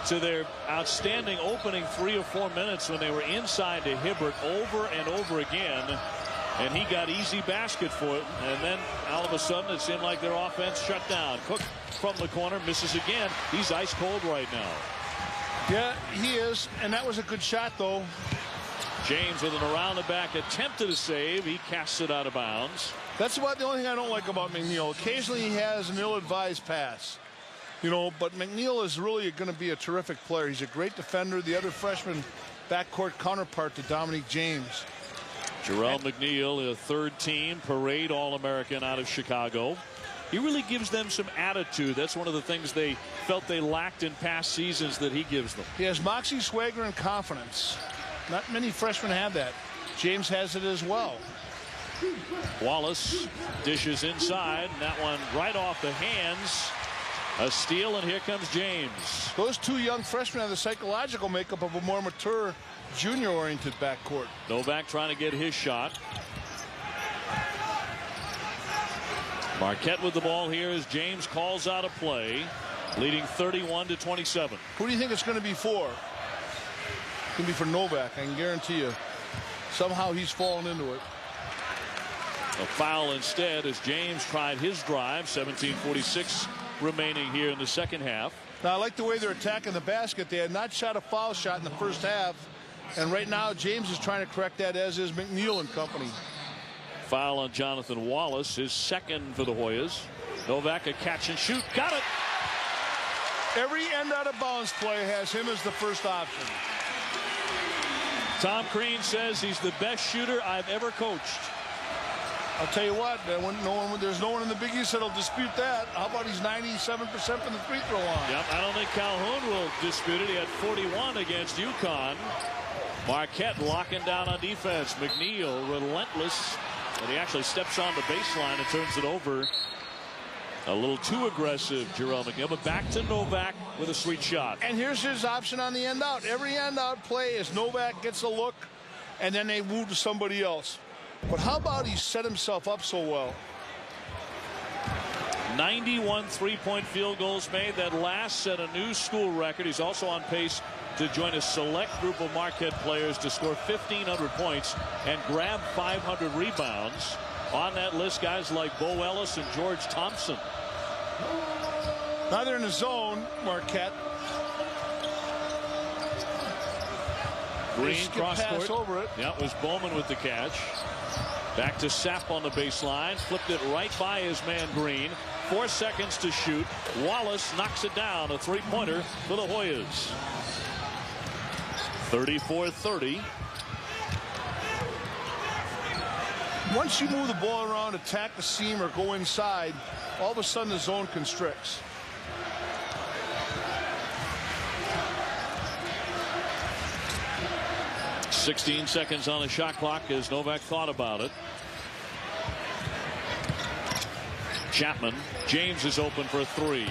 to their outstanding opening 3 or 4 minutes when they were inside to Hibbert over and over again, and he got easy basket for it, and then all of a sudden it seemed like their offense shut down. Cook from the corner misses again. He's ice cold right now. Yeah, he is, and that was a good shot, though. James with an around the back attempt at a save. He casts it out of bounds. That's about the only thing I don't like about McNeil. Occasionally he has an ill-advised pass. You know, but McNeil is really going to be a terrific player. He's a great defender. The other freshman backcourt counterpart to Dominique James. Jarrell McNeil, a third-team parade All-American out of Chicago. He really gives them some attitude. That's one of the things they felt they lacked in past seasons that he gives them. He has moxie, swagger, and confidence. Not many freshmen have that. James has it as well. Wallace dishes inside, and that one right off the hands. A steal, and here comes James. Those 2 young freshmen have the psychological makeup of a more mature, junior-oriented backcourt. Novak trying to get his shot. Marquette with the ball here as James calls out a play. leading 31-27. Who do you think it's going to be for? It's going to be for Novak, I can guarantee you. Somehow he's fallen into it. A foul instead as James tried his drive. 17:46 remaining here in the second half. Now, I like the way they're attacking the basket. They had not shot a foul shot in the first half. And right now, James is trying to correct that, as is McNeil and company. Foul on Jonathan Wallace, his second for the Hoyas. Novak, a catch and shoot. Got it. Every end out of bounds play has him as the first option. Tom Crean says he's the best shooter I've ever coached. I'll tell you what, there's no one in the Big East that'll dispute that. How about he's 97% from the free throw line? Yep, I don't think Calhoun will dispute it. He had 41 against UConn. Marquette locking down on defense. McNeil relentless, and he actually steps on the baseline and turns it over. A little too aggressive, Jerome McNeil, but back to Novak with a sweet shot. And here's his option on the end out. Every end out play is Novak gets a look, and then they move to somebody else. But how about he set himself up so well? 91 three-point field goals made. That last set a new school record. He's also on pace to join a select group of Marquette players to score 1,500 points and grab 500 rebounds. On that list, guys like Bo Ellis and George Thompson. Now they're in the zone, Marquette. Green cross court. Over it. Yeah, it was Bowman with the catch. Back to Sapp on the baseline. Flipped it right by his man Green. 4 seconds to shoot. Wallace knocks it down. A three-pointer for the Hoyas. 34-30. Once you move the ball around, attack the seam, or go inside, all of a sudden the zone constricts. .16 seconds on the shot clock as Novak thought about it. Chapman. James is open for three.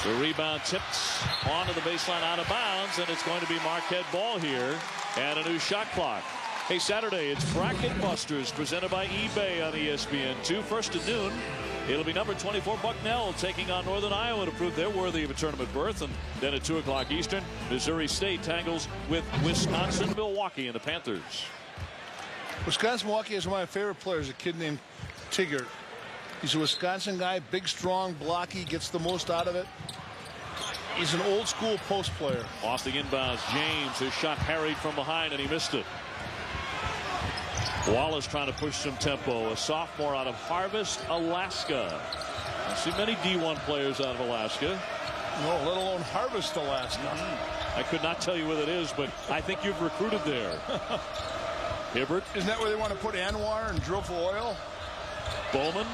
The rebound tips onto the baseline out of bounds, and it's going to be Marquette ball here and a new shot clock. Hey, Saturday, it's Bracket Busters presented by eBay on ESPN2. First at noon, it'll be number 24 Bucknell taking on Northern Iowa to prove they're worthy of a tournament berth. And then at 2 o'clock Eastern, Missouri State tangles with Wisconsin, Milwaukee, and the Panthers. Wisconsin-Milwaukee is one of my favorite players, a kid named Tigger. He's a Wisconsin guy, big, strong, blocky, gets the most out of it. He's an old-school post player. Off the inbounds, James, his shot parried from behind, and he missed it. Wallace trying to push some tempo. A sophomore out of Harvest, Alaska. I see many D1 players out of Alaska. No, let alone Harvest, Alaska. I could not tell you what it is, but I think you've recruited there. Hibbert. Isn't that where they want to put Anwar and drill for oil? Bowman.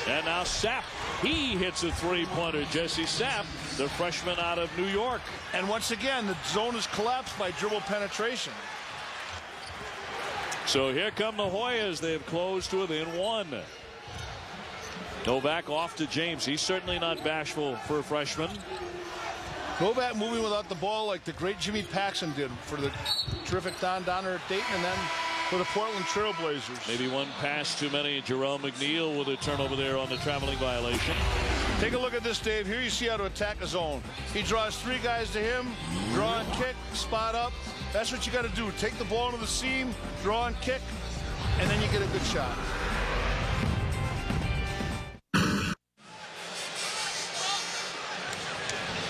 And now Sapp. He hits a three-pointer. Jesse Sapp, the freshman out of New York. And once again, the zone is collapsed by dribble penetration. So here come the Hoyas. They've closed to within one. Novak off to James. He's certainly not bashful for a freshman. Novak moving without the ball like the great Jimmy Paxson did for the terrific Don Donner at Dayton, and then for the Portland Trailblazers. Maybe one pass too many. Jerome McNeil with a turnover there on the traveling violation. Take a look at this, Dave. Here you see how to attack a zone. He draws 3 guys to him, draw and kick, spot up. That's what you got to do. Take the ball into the seam, draw and kick, and then you get a good shot.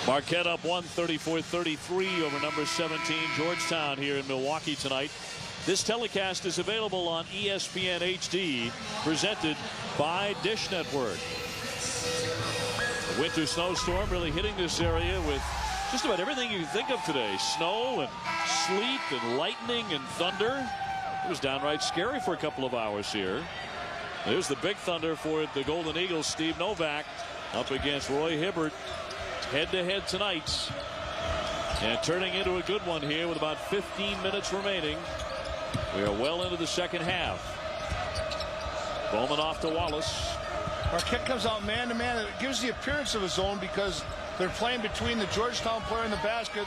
Marquette up 134-33 over number 17 Georgetown here in Milwaukee tonight. This telecast is available on ESPN HD, presented by Dish Network. A winter snowstorm really hitting this area with just about everything you think of today. Snow and sleet and lightning and thunder. It was downright scary for a couple of hours here. There's the big thunder for the Golden Eagles. Steve Novak up against Roy Hibbert. Head-to-head tonight. And turning into a good one here with about 15 minutes remaining. We are well into the second half. Bowman off to Wallace. Marquette comes out man-to-man. It gives the appearance of a zone because they're playing between the Georgetown player and the basket.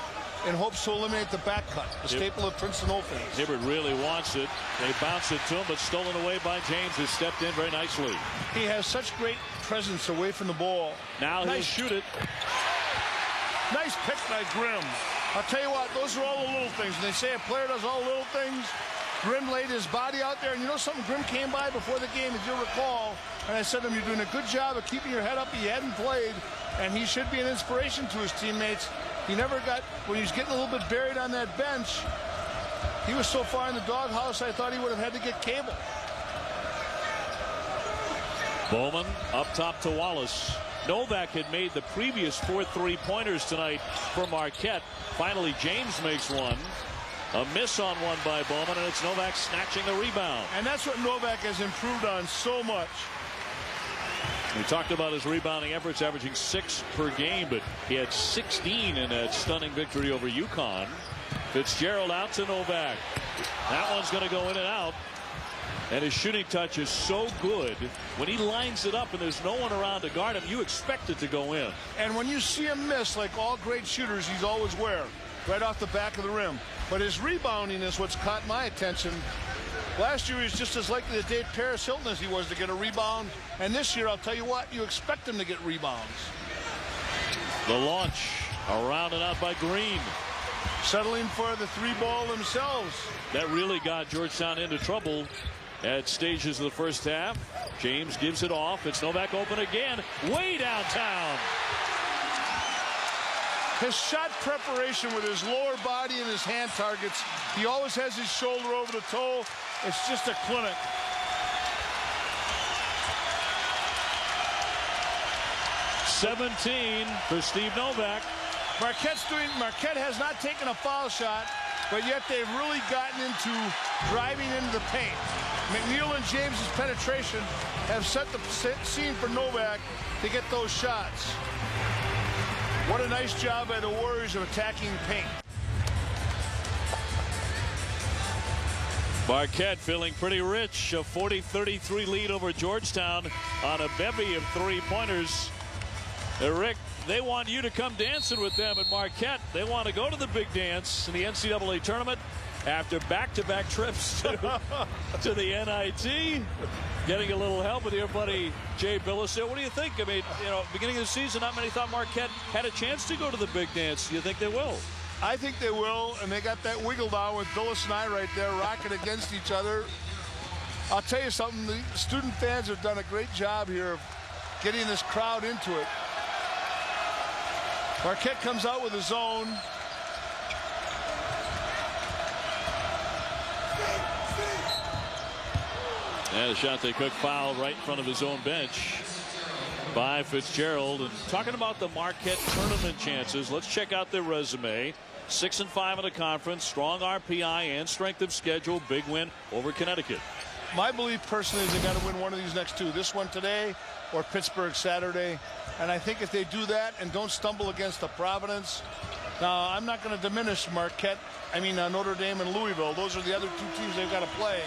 in hopes to eliminate the back cut, the staple of Princeton offense. Hibbert really wants it. They bounce it to him, but stolen away by James, who stepped in very nicely. He has such great presence away from the ball. Now he'll shoot it. Nice pick by Grimm. I'll tell you what, those are all the little things. And they say a player does all the little things. Grimm laid his body out there. And you know something? Grimm came by before the game, if you'll recall. And I said to him, you're doing a good job of keeping your head up. He hadn't played. And he should be an inspiration to his teammates. He never got, when he was getting a little bit buried on that bench, he was so far in the doghouse, I thought he would have had to get cable. Bowman up top to Wallace. Novak had made the previous 4 3-pointers tonight for Marquette. Finally, James makes one. A miss on one by Bowman, and it's Novak snatching the rebound. And that's what Novak has improved on so much. We talked about his rebounding efforts, averaging 6 per game, but he had 16 in that stunning victory over UConn. Fitzgerald out to Novak. That one's going to go in and out. And his shooting touch is so good. When he lines it up and there's no one around to guard him, you expect it to go in. And when you see him miss, like all great shooters, he's always where? Right off the back of the rim. But his rebounding is what's caught my attention. Last year, he was just as likely to date Paris Hilton as he was to get a rebound. And this year, I'll tell you what, you expect him to get rebounds. The launch around and out by Green. Settling for the 3-ball themselves. That really got Georgetown into trouble at stages of the first half. James gives it off. It's Novak open again. Way downtown. His shot preparation with his lower body and his hand targets. He always has his shoulder over the toe. It's just a clinic. $17 for Steve Novak. Marquette has not taken a foul shot, but yet they've really gotten into driving into the paint. McNeil and James's penetration have set the scene for Novak to get those shots. What a nice job by the Warriors of attacking paint. Marquette feeling pretty rich. A 40-33 lead over Georgetown on a bevy of 3-pointers. Rick, they want you to come dancing with them at Marquette. They want to go to the big dance in the NCAA tournament after back-to-back trips to the NIT. Getting a little help with your buddy Jay Billis. What do you think? I mean, beginning of the season, not many thought Marquette had a chance to go to the big dance. Do you think they will? I think they will, and they got that wiggle down with Billis and I right there rocking against each other. I'll tell you something, the student fans have done a great job here of getting this crowd into it. Marquette comes out with a zone. And Ashante Cook fouled right in front of his own bench by Fitzgerald. And talking about the Marquette tournament chances, let's check out their resume. 6-5 in the conference, strong RPI and strength of schedule. Big win over Connecticut. My belief personally is they got to win one of these next two. This one today or Pittsburgh Saturday. And I think if they do that and don't stumble against the Providence. Now, I'm not going to diminish Marquette. Notre Dame and Louisville. Those are the other two teams they've got to play.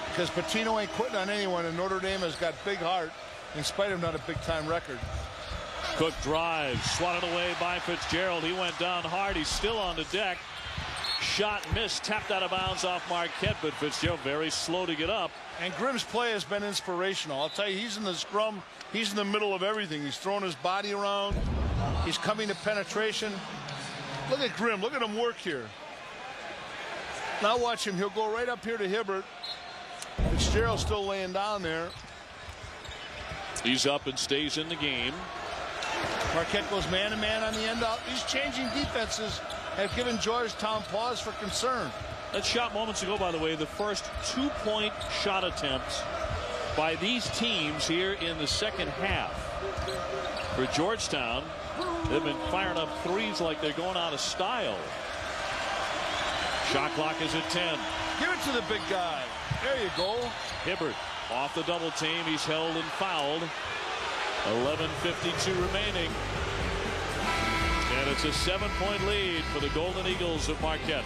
Because Pitino ain't quitting on anyone, and Notre Dame has got big heart in spite of not a big-time record. Cook drives, swatted away by Fitzgerald. He went down hard. He's still on the deck. Shot missed, tapped out of bounds off Marquette, but Fitzgerald very slow to get up. And Grimm's play has been inspirational. I'll tell you, he's in the scrum. He's in the middle of everything. He's throwing his body around. He's coming to penetration. Look at Grimm. Look at him work here. Now watch him. He'll go right up here to Hibbert. Fitzgerald still laying down there. He's up and stays in the game. Marquette goes man-to-man on the end out. These changing defenses have given Georgetown pause for concern. That shot moments ago, by the way, the first 2-point shot attempts by these teams here in the second half. For Georgetown, they've been firing up threes like they're going out of style. Shot clock is at 10. Give it to the big guy. There you go. Hibbert off the double team. He's held and fouled. 11:52 remaining. And it's a 7-point lead for the Golden Eagles of Marquette.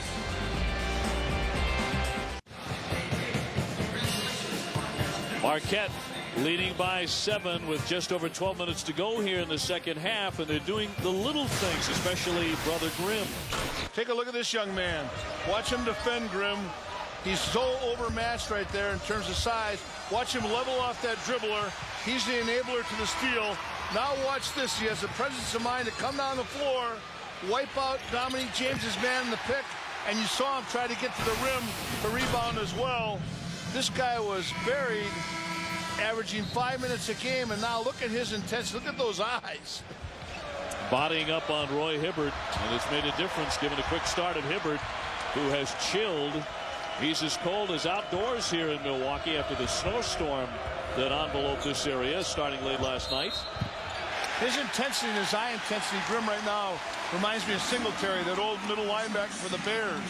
Marquette leading by 7 with just over 12 minutes to go here in the second half, and they're doing the little things, especially Brother Grimm. Take a look at this young man. Watch him defend Grimm. He's so overmatched right there in terms of size. Watch him level off that dribbler. He's the enabler to the steal. Now watch this. He has the presence of mind to come down the floor, wipe out Dominique James's man in the pick, and you saw him try to get to the rim to rebound as well. This guy was buried, averaging 5 minutes a game, and now look at his intensity. Look at those eyes. Bodying up on Roy Hibbert, and it's made a difference given a quick start of Hibbert, who has chilled. He's as cold as outdoors here in Milwaukee after the snowstorm that enveloped this area starting late last night. His intensity and his eye intensity, Grimm right now, reminds me of Singletary, that old middle linebacker for the Bears.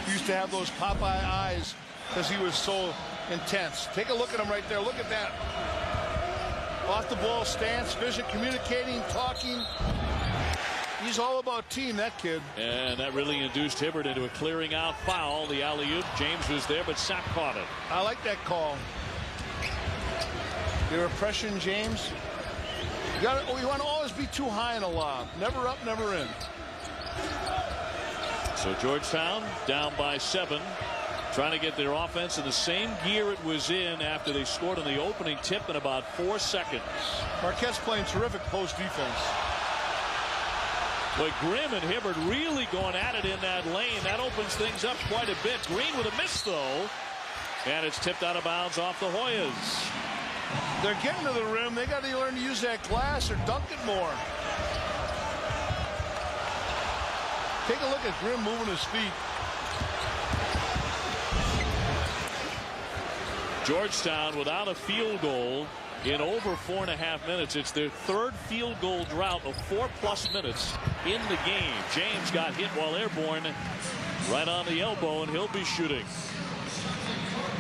He used to have those Popeye eyes because he was so intense. Take a look at him right there. Look at that. Off the ball stance, vision, communicating, talking. He's all about team, that kid. And that really induced Hibbert into a clearing out foul. The alley-oop. James was there, but Sack caught it. I like that call. They were pressuring James. You want to always be too high in a lob. Never up, never in. So Georgetown down by 7. Trying to get their offense in the same gear it was in after they scored on the opening tip in about 4 seconds. Marquette's playing terrific post defense. But Grimm and Hibbert really going at it in that lane. That opens things up quite a bit. Green with a miss, though. And it's tipped out of bounds off the Hoyas. They're getting to the rim. They got to learn to use that glass or dunk it more. Take a look at Grimm moving his feet. Georgetown without a field goal in over 4.5 minutes. It's their 3rd field goal drought of 4+ minutes in the game. James got hit while airborne right on the elbow, and he'll be shooting.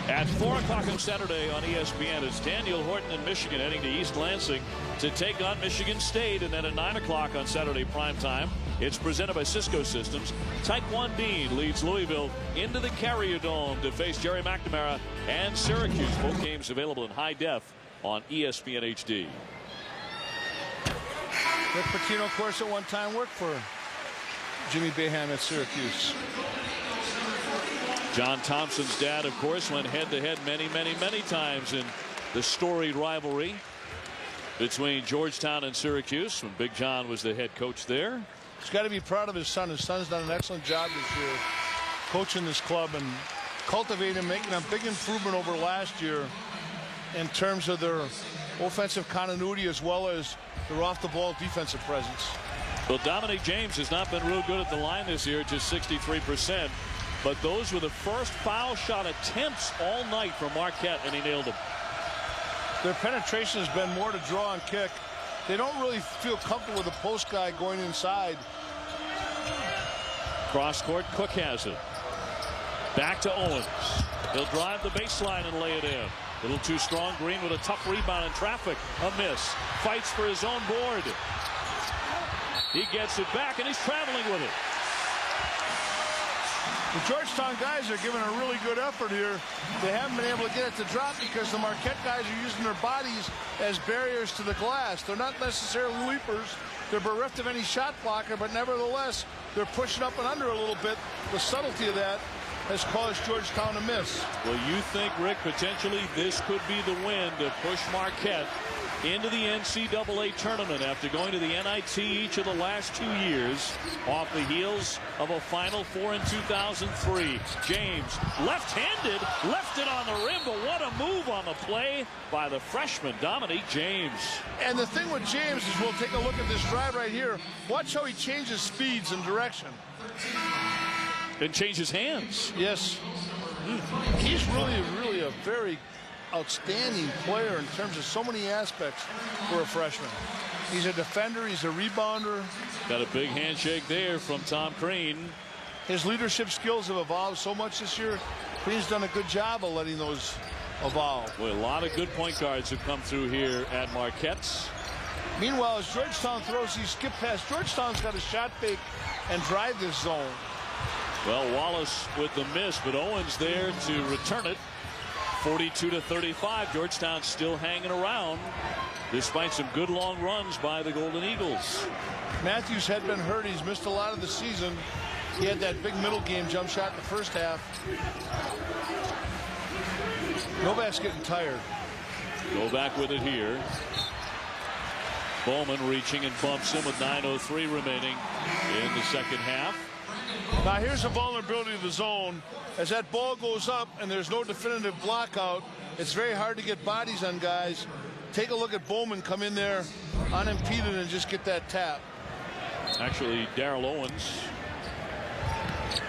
At 4 o'clock on Saturday on ESPN, it's Daniel Horton in Michigan heading to East Lansing to take on Michigan State. And then at 9 o'clock on Saturday primetime, it's presented by Cisco Systems. Taekwon Dean leads Louisville into the Carrier Dome to face Jerry McNamara and Syracuse. Both games available in high def on ESPN HD. Rick Pitino, of course, at one time worked for Jimmy Boeheim at Syracuse. John Thompson's dad, of course, went head-to-head many times in the storied rivalry between Georgetown and Syracuse when Big John was the head coach there. He's got to be proud of his son. His son's done an excellent job this year coaching this club and cultivating, making a big improvement over last year in terms of their offensive continuity as well as their off-the-ball defensive presence. Well, Dominique James has not been real good at the line this year, just 63%. But those were the first foul shot attempts all night for Marquette, and he nailed them. Their penetration has been more to draw and kick. They don't really feel comfortable with the post guy going inside. Cross court, Cook has it. Back to Owens. He'll drive the baseline and lay it in. A little too strong. Green with a tough rebound in traffic. A miss. Fights for his own board. He gets it back, and he's traveling with it. The Georgetown guys are giving a really good effort here. They haven't been able to get it to drop because the Marquette guys are using their bodies as barriers to the glass. They're not necessarily leapers. They're bereft of any shot blocker, but nevertheless, they're pushing up and under a little bit. The subtlety of that has caused Georgetown to miss. Well, you think, Rick, potentially this could be the win to push Marquette into the NCAA tournament after going to the NIT each of the last 2 years off the heels of a Final Four in 2003. James, left-handed, left it on the rim, but what a move on the play by the freshman, Dominique James. And the thing with James is, we'll take a look at this drive right here. Watch how he changes speeds and direction. And changes hands. Yes. He's really a very outstanding player in terms of so many aspects for a freshman. He's a defender, he's a rebounder. Got a big handshake there from Tom Crean. His leadership skills have evolved so much this year. Crean's done a good job of letting those evolve. Well, a lot of good point guards have come through here at Marquette's. Meanwhile, as Georgetown throws these skip pass, Georgetown's got a shot fake and drive this zone. Well, Wallace with the miss, but Owens there to return it. 42-35. Georgetown still hanging around despite some good long runs by the Golden Eagles. Matthews had been hurt. He's missed a lot of the season. He had that big middle game jump shot in the first half. Novak's getting tired. Novak with it here. Bowman reaching and bumps him with 9:03 remaining in the second half. Now here's a vulnerability of the zone. As that ball goes up and there's no definitive block out, it's very hard to get bodies on guys. Take a look at Bowman come in there unimpeded and just get that tap. Actually, Darrell Owens.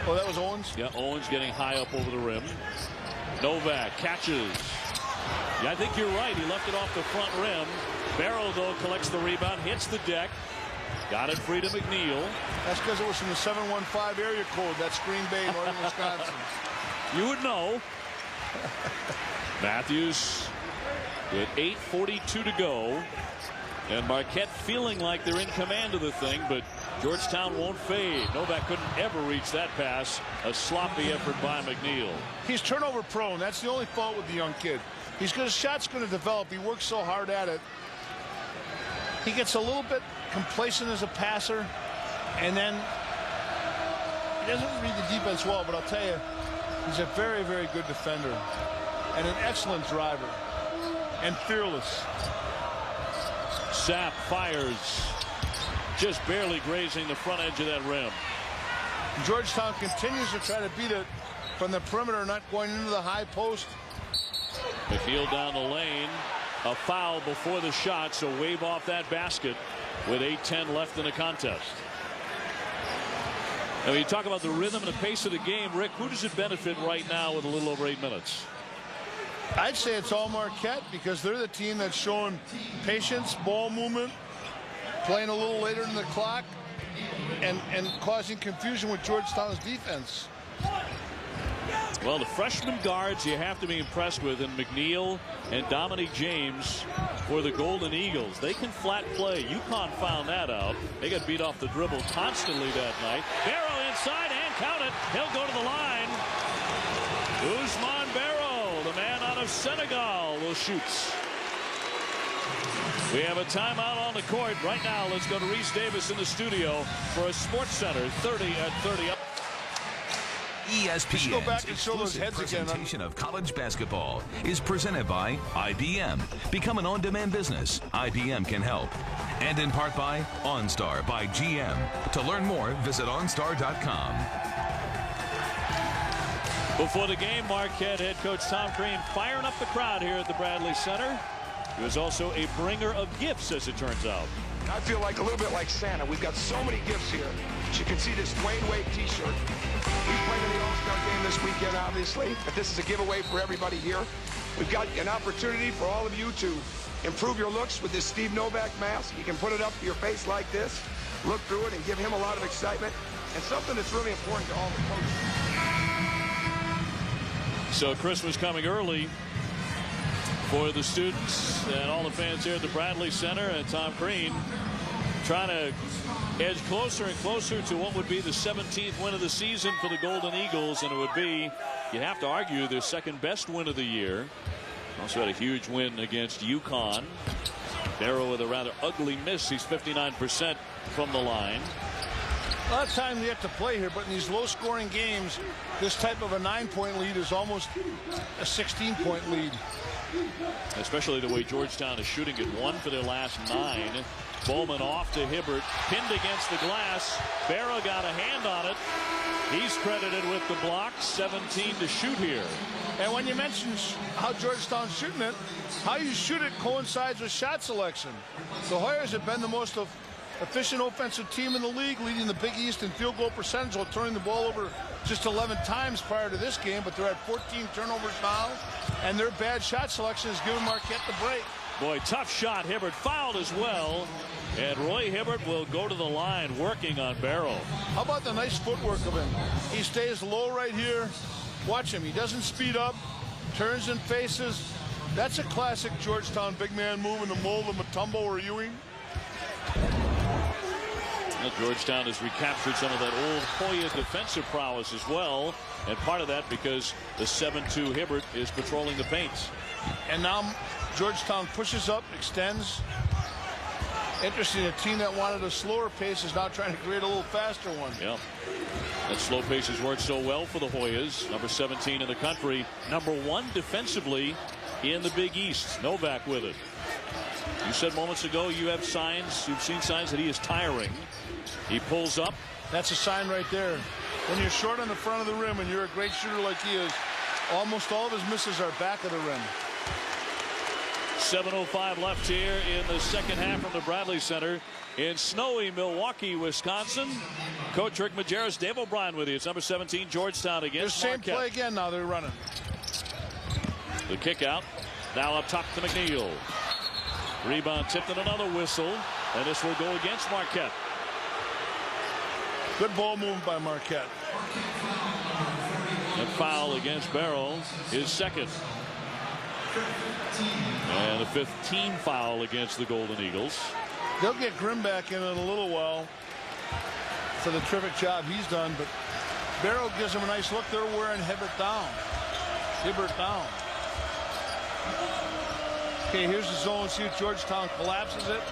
Oh, that was Owens? Yeah, Owens getting high up over the rim. Novak catches. Yeah, I think you're right. He left it off the front rim. Barrow, though, collects the rebound, hits the deck. Got it free to McNeil. That's because it was from the 715 area code. That's Green Bay, northern Wisconsin. You would know. Matthews with 8:42 to go. And Marquette feeling like they're in command of the thing, but Georgetown won't fade. Novak couldn't ever reach that pass. A sloppy effort by McNeil. He's turnover prone. That's the only fault with the young kid. His shot's going to develop. He works so hard at it. He gets a little bit complacent as a passer, and then he doesn't read the defense well, but I'll tell you, he's a very, very good defender and an excellent driver and fearless. Sapp fires, just barely grazing the front edge of that rim. Georgetown continues to try to beat it from the perimeter, not going into the high post. McNeil down the lane. A foul before the shot, so wave off that basket with 8:10 left in the contest. Now, you talk about the rhythm and the pace of the game, Rick, who does it benefit right now with a little over 8 minutes? I'd say it's all Marquette because they're the team that's showing patience, ball movement, playing a little later in the clock, and causing confusion with Georgetown's defense. Well, the freshman guards you have to be impressed with in McNeil and Dominique James for the Golden Eagles. They can flat play. UConn found that out. They got beat off the dribble constantly that night. Barrow inside and count it. He'll go to the line. Ousmane Barrow, the man out of Senegal, will shoot. We have a timeout on the court right now. Let's go to Reese Davis in the studio for a Sports Center 30-30 up. ESPN's exclusive presentation of college basketball is presented by IBM. Become an on-demand business. IBM can help. And in part by OnStar by GM. To learn more, visit OnStar.com. Before the game, Marquette head coach Tom Crean firing up the crowd here at the Bradley Center. He was also a bringer of gifts, as it turns out. I feel like a little bit like Santa. We've got so many gifts here. As you can see, this Dwayne Wade t-shirt. He's playing in the All-Star game this weekend, obviously, but this is a giveaway for everybody here. We've got an opportunity for all of you to improve your looks with this Steve Novak mask. You can put it up to your face like this, look through it, and give him a lot of excitement, and something that's really important to all the coaches. So Christmas coming early for the students and all the fans here at the Bradley Center, and Tom Crean trying to edge closer and closer to what would be the 17th win of the season for the Golden Eagles, and it would be, you'd have to argue, their second best win of the year. Also had a huge win against UConn. Barrow with a rather ugly miss. He's 59% from the line. A lot of time you have to play here, but in these low-scoring games, this type of a 9-point lead is almost a 16-point lead. Especially the way Georgetown is shooting it. 1 for their last 9. Bowman off to Hibbert, pinned against the glass. Barrow got a hand on it. He's credited with the block. 17 to shoot here. And when you mention how Georgetown's shooting it, how you shoot it coincides with shot selection. The Hoyas have been the most efficient offensive team in the league, leading the Big East in field goal percentage while turning the ball over just 11 times prior to this game, but they're at 14 turnovers now, and their bad shot selection is giving Marquette the break. Boy, tough shot. Hibbert fouled as well, and Roy Hibbert will go to the line working on Barrow. How about the nice footwork of him? He stays low right here. Watch him. He doesn't speed up, turns and faces. That's a classic Georgetown big man move in the mold of Mutombo or Ewing. Georgetown has recaptured some of that old Hoya defensive prowess as well, and part of that because the 7-2 Hibbert is patrolling the paint. And now Georgetown pushes up, extends. Interesting, a team that wanted a slower pace is now trying to create a little faster one. Yeah. That slow pace has worked so well for the Hoyas. Number 17 in the country. Number 1 defensively in the Big East. Novak with it. You said moments ago you've seen signs that he is tiring. He pulls up. That's a sign right there. When you're short on the front of the rim and you're a great shooter like he is, almost all of his misses are back of the rim. 7:05 left here in the second half from the Bradley Center in snowy Milwaukee, Wisconsin. Coach Rick Majerus, Dave O'Brien with you. It's number 17 Georgetown against Same Marquette. play again now they're running. The kick out. Now up top to McNeil. Rebound tipped and another whistle. And this will go against Marquette. Good ball movement by Marquette. A foul against Barrow, his second. And a 5th team foul against the Golden Eagles. They'll get Grimm back in a little while for the terrific job he's done, but Barrow gives him a nice look. They're wearing Hibbert down. Okay, here's the zone. See if Georgetown collapses it,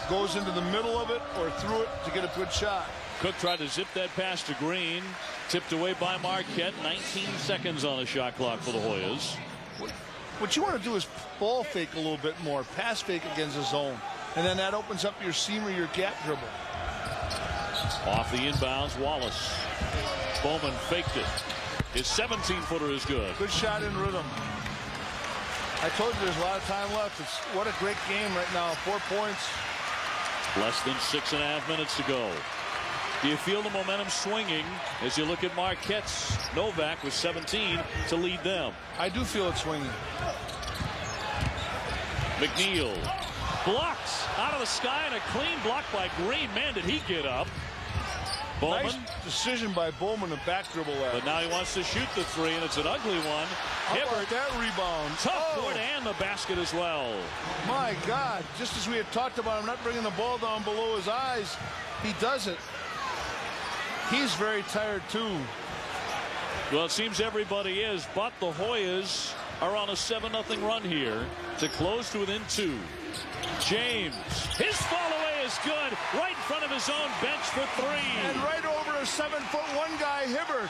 goes into the middle of it, or through it to get a good shot. Cook tried to zip that pass to Green. Tipped away by Marquette. 19 seconds on the shot clock for the Hoyas. What you want to do is ball fake a little bit more, pass fake against the zone, and then that opens up your seam or your gap dribble. Off the inbounds, Wallace. Bowman faked it. His 17-footer is good. Good shot in rhythm. I told you there's a lot of time left. What a great game right now. 4 points. Less than 6.5 minutes to go. Do you feel the momentum swinging as you look at Marquette's Novak with 17 to lead them? I do feel it swinging. McNeil blocks out of the sky, and a clean block by Green. Man, did he get up. Bowman. Nice decision by Bowman to back dribble that. But now he wants to shoot the 3, and it's an ugly one. How about that rebound? Tough board and the basket as well. My God, just as we had talked about him not bringing the ball down below his eyes, he does it. He's very tired too. Well, it seems everybody is, but the Hoyas are on a 7-0 run here to close to within 2. James, his fall away is good, right in front of his own bench for 3. And right over a 7'1" guy, Hibbert.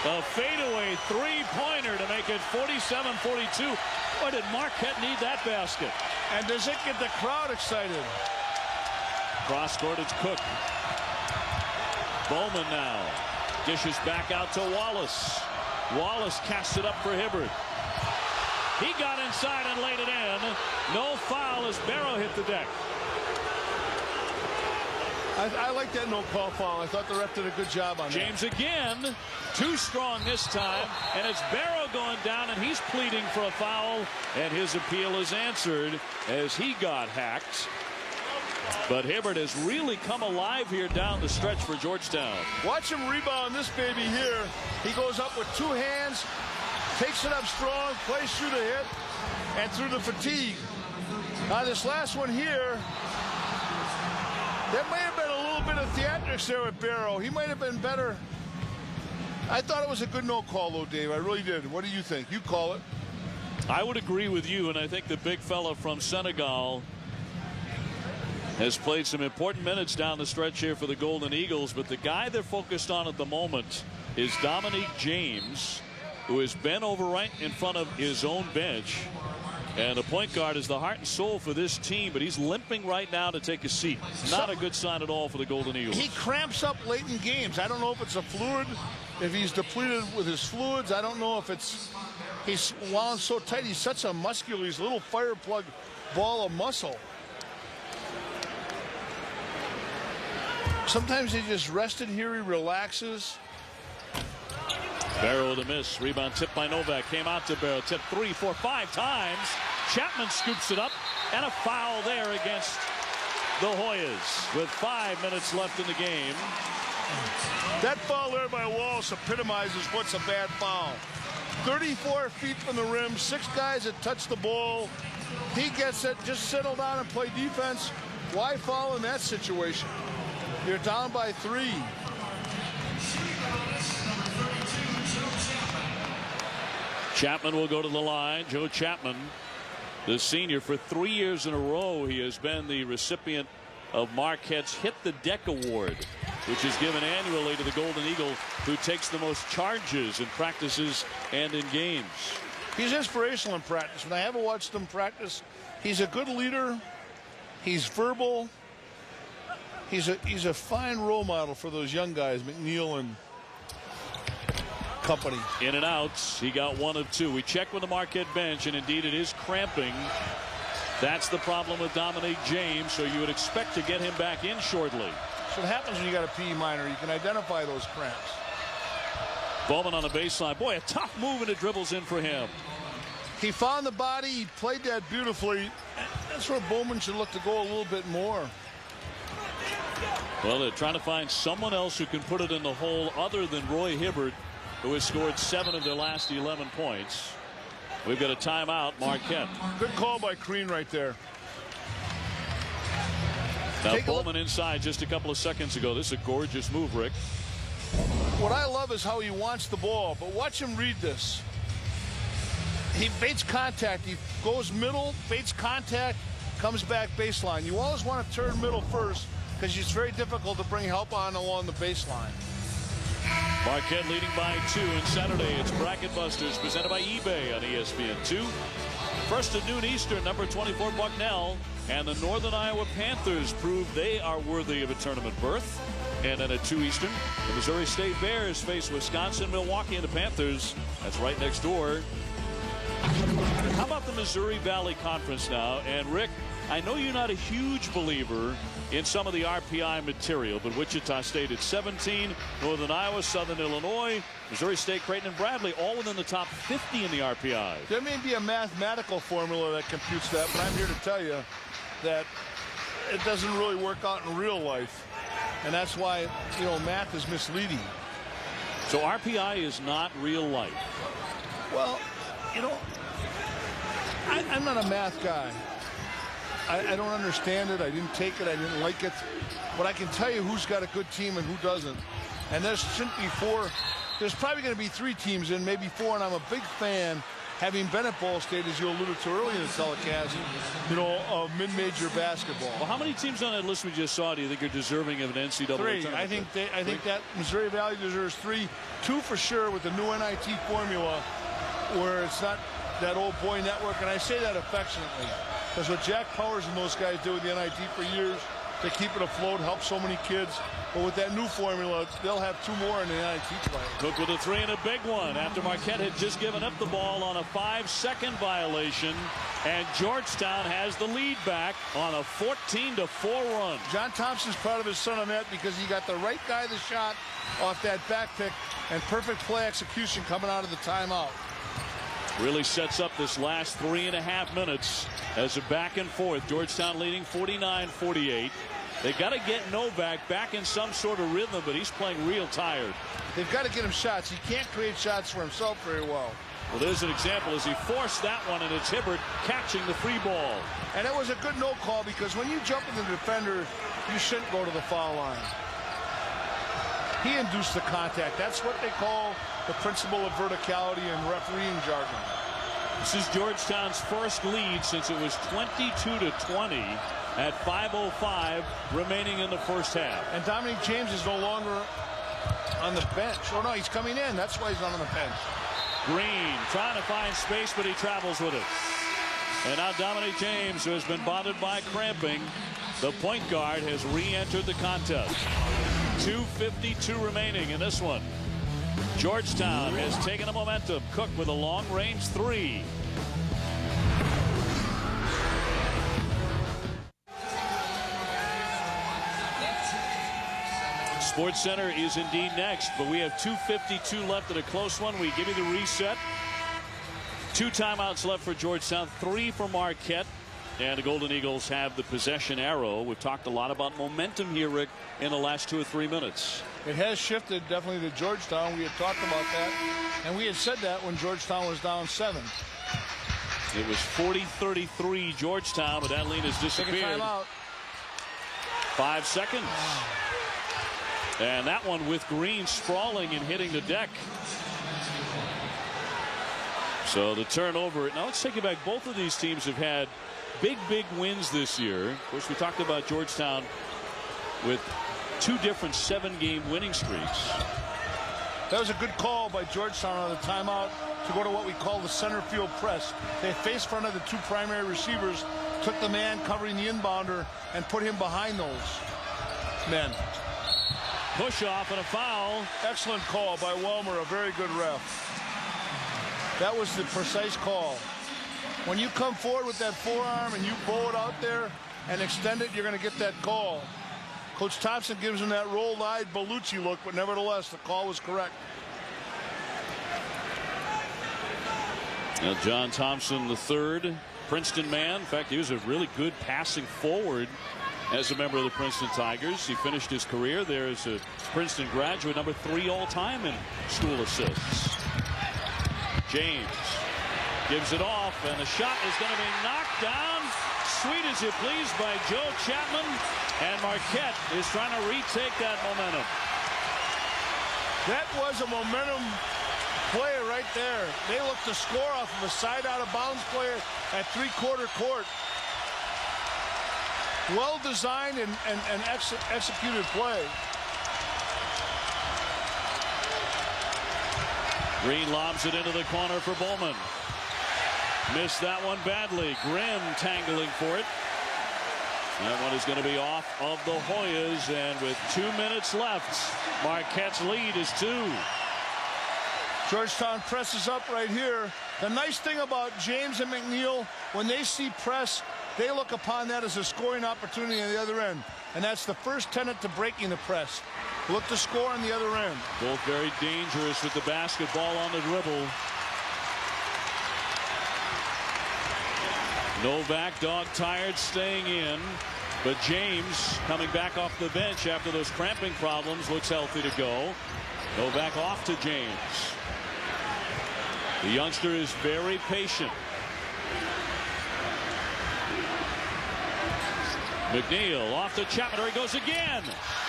A fadeaway 3-pointer to make it 47-42. Boy, did Marquette need that basket. And does it get the crowd excited? Cross court, it's Cook. Bowman now dishes back out to Wallace. Wallace casts it up for Hibbert. He got inside and laid it in. No foul as Barrow hit the deck. I like that no call foul. I thought the ref did a good job on James that. Again, too strong this time, and it's Barrow going down, and he's pleading for a foul, and his appeal is answered as he got hacked. But Hibbert has really come alive here down the stretch for Georgetown. Watch him rebound this baby here. He goes up with 2 hands, takes it up strong, plays through the hit, and through the fatigue. Now this last one here, there may have been a little bit of theatrics there with Barrow. He might have been better. I thought it was a good no call, though, Dave. I really did. What do you think? You call it. I would agree with you, and I think the big fella from Senegal has played some important minutes down the stretch here for the Golden Eagles, but the guy they're focused on at the moment is Dominique James, who has been over right in front of his own bench. And the point guard is the heart and soul for this team, but he's limping right now to take a seat. Not a good sign at all for the Golden Eagles. He cramps up late in games. I don't know if it's a fluid, if he's depleted with his fluids. I don't know if he's wound so tight. He's such a muscular, he's a little fire plug ball of muscle. Sometimes he just rested here, he relaxes. Barrow the miss. Rebound tipped by Novak. Came out to Barrow. Tipped 3, 4, 5 times. Chapman scoops it up. And a foul there against the Hoyas with 5 minutes left in the game. That foul there by Wallace epitomizes what's a bad foul. 34 feet from the rim. 6 guys that touch the ball. He gets it. Just settle down and play defense. Why foul in that situation? You're down by 3. Chapman will go to the line. Joe Chapman, the senior, for 3 years in a row, he has been the recipient of Marquette's Hit the Deck Award. which is given annually to the Golden Eagle, who takes the most charges in practices and in games. He's inspirational in practice. When I haven't watched him practice, he's a good leader. He's verbal. He's a fine role model for those young guys, McNeil and company. In and outs. He got 1 of 2. We checked with the Marquette bench, and indeed it is cramping. That's the problem with Dominique James, so you would expect to get him back in shortly. That's what happens when you got a PE minor. You can identify those cramps. Bowman on the baseline. Boy, a tough move, and it dribbles in for him. He found the body. He played that beautifully. That's where Bowman should look to go a little bit more. Well, they're trying to find someone else who can put it in the hole other than Roy Hibbert, who has scored 7 of their last 11 points. We've got a timeout, Marquette. Good call by Crean right there. Now Bowman inside just a couple of seconds ago. This is a gorgeous move, Rick. What I love is how he wants the ball, but watch him read this. He baits contact. He goes middle, baits contact, comes back baseline. You always want to turn middle first because it's very difficult to bring help on along the baseline. Marquette leading by 2, and Saturday it's Bracket Busters presented by eBay on ESPN2. First at noon Eastern, number 24 Bucknell and the Northern Iowa Panthers prove they are worthy of a tournament berth. And then at 2 Eastern, the Missouri State Bears face Wisconsin, Milwaukee, and the Panthers. That's right next door. How about the Missouri Valley Conference now? And Rick, I know you're not a huge believer in some of the RPI material, but Wichita State at 17, Northern Iowa, Southern Illinois, Missouri State, Creighton, and Bradley, all within the top 50 in the RPI. There may be a mathematical formula that computes that, but I'm here to tell you that it doesn't really work out in real life. And that's why, math is misleading. So RPI is not real life. Well, I'm not a math guy. I don't understand it. I didn't take it. I didn't like it. But I can tell you who's got a good team and who doesn't. And there shouldn't be 4. There's probably going to be 3 teams in, maybe 4. And I'm a big fan, having been at Ball State, as you alluded to earlier in the telecast, of mid-major basketball. Well, how many teams on that list we just saw do you think are deserving of an NCAA 3. tournament? I think that Missouri Valley deserves 3. 2 for sure with the new NIT formula, where it's not that old boy network. And I say that affectionately, because what Jack Powers and those guys do with the NIT for years, they keep it afloat, help so many kids. But with that new formula, they'll have 2 more in the NIT play. Cook with a 3 and a big one after Marquette had just given up the ball on a 5-second violation. And Georgetown has the lead back on a 14-4 run. John Thompson's proud of his son on that because he got the right guy the shot off that back pick and perfect play execution coming out of the timeout. Really sets up this last 3.5 minutes as a back and forth. Georgetown leading 49-48. They got to get Novak back in some sort of rhythm, but he's playing real tired. They've got to get him shots. He can't create shots for himself very well. Well, there's an example as he forced that one, and it's Hibbert catching the free ball. And it was a good no call because when you jump in the defender, you shouldn't go to the foul line. He induced the contact. That's what they call the principle of verticality in refereeing jargon. This is Georgetown's first lead since it was 22-20 at 5:05 remaining in the first half. And Dominique James is no longer on the bench. Oh, no, he's coming in. That's why he's not on the bench. Green trying to find space, but he travels with it. And now Dominique James, who has been bothered by cramping, the point guard, has re-entered the contest. 2:52 remaining in this one. Georgetown has taken the momentum. Cook with a long-range 3. Sports Center is indeed next, but we have 2:52 left in a close one. We give you the reset. 2 timeouts left for Georgetown, 3 for Marquette. And the Golden Eagles have the possession arrow. We've talked a lot about momentum here, Rick, in the last 2 or 3 minutes. It has shifted definitely to Georgetown. We had talked about that. And we had said that when Georgetown was down 7. It was 40-33 Georgetown, but that lead has disappeared. Take a timeout. 5 seconds. And that one with Green sprawling and hitting the deck. So the turnover. Now let's take it back. Both of these teams have had big wins this year. Of course, we talked about Georgetown with 2 different 7-game winning streaks. That was a good call by Georgetown on the timeout to go to what we call the center field press. They face front of the 2 primary receivers, took the man covering the inbounder, and put him behind those men. Push off and a foul. Excellent call by Welmer, a very good ref. That was the precise call. When you come forward with that forearm and you bow it out there and extend it, you're going to get that call. Coach Thompson gives him that rolled-eyed Bellucci look, but nevertheless, the call was correct. Now John Thompson III, Princeton man. In fact, he was a really good passing forward as a member of the Princeton Tigers. He finished his career there as a Princeton graduate, number 3 all-time in school assists. James gives it off, and the shot is going to be knocked down, sweet as you please, by Joe Chapman, and Marquette is trying to retake that momentum. That was a momentum play right there. They looked to score off of a side out of bounds play at 3/4 court. Well designed and executed play. Green lobs it into the corner for Bowman. Missed that one badly. Grimm tangling for it. That one is going to be off of the Hoyas, and with 2 minutes left, Marquette's lead is 2. Georgetown presses up right here. The nice thing about James and McNeil, when they see press, they look upon that as a scoring opportunity on the other end. And that's the first tenet to breaking the press. Look to score on the other end. Both very dangerous with the basketball on the dribble. Novak, dog-tired, staying in. But James, coming back off the bench after those cramping problems, looks healthy to go. Novak off to James. The youngster is very patient. McNeil off to Chapman. There he goes again.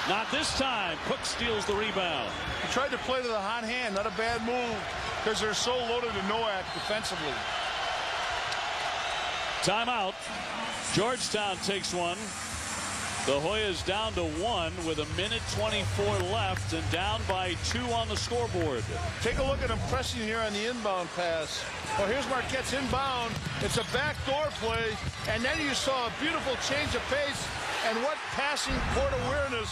Not this time. Cook steals the rebound. He tried to play to the hot hand. Not a bad move because they're so loaded to Novak defensively. Timeout. Georgetown takes one. The Hoyas down to 1 with 1:24 left and down by 2 on the scoreboard. Take a look at him pressing here on the inbound pass. Well, here's Marquette's inbound. It's a backdoor play, and then you saw a beautiful change of pace, and what passing court awareness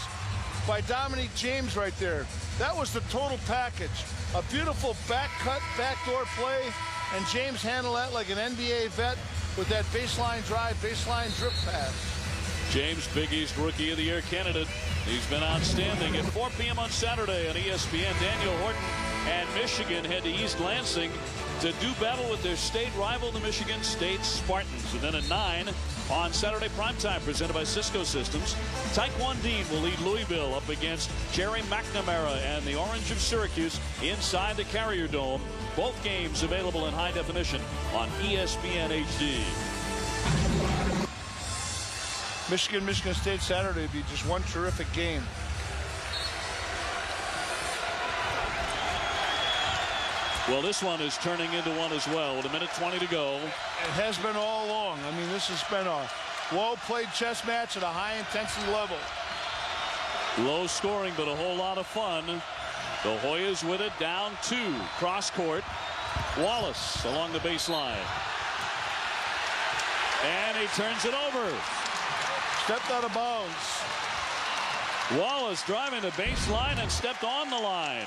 by Dominique James right there. That was the total package. A beautiful back cut, backdoor play, and James handled that like an NBA vet with that baseline drive, baseline drip pass. James, Big East Rookie of the Year candidate. He's been outstanding. At 4 p.m. on Saturday on ESPN, Daniel Horton and Michigan head to East Lansing to do battle with their state rival, the Michigan State Spartans. And then at 9 on Saturday primetime, presented by Cisco Systems, Taekwon Dean will lead Louisville up against Jerry McNamara and the Orange of Syracuse inside the Carrier Dome. Both games available in high definition on ESPN HD. Michigan State Saturday would be just one terrific game. Well, this one is turning into one as well with 1:20 to go. It has been all along. I mean, this has been a well-played chess match at a high-intensity level. Low scoring, but a whole lot of fun. The Hoyas with it, down 2. Cross court. Wallace along the baseline. And he turns it over. Stepped out of bounds. Wallace driving the baseline and stepped on the line.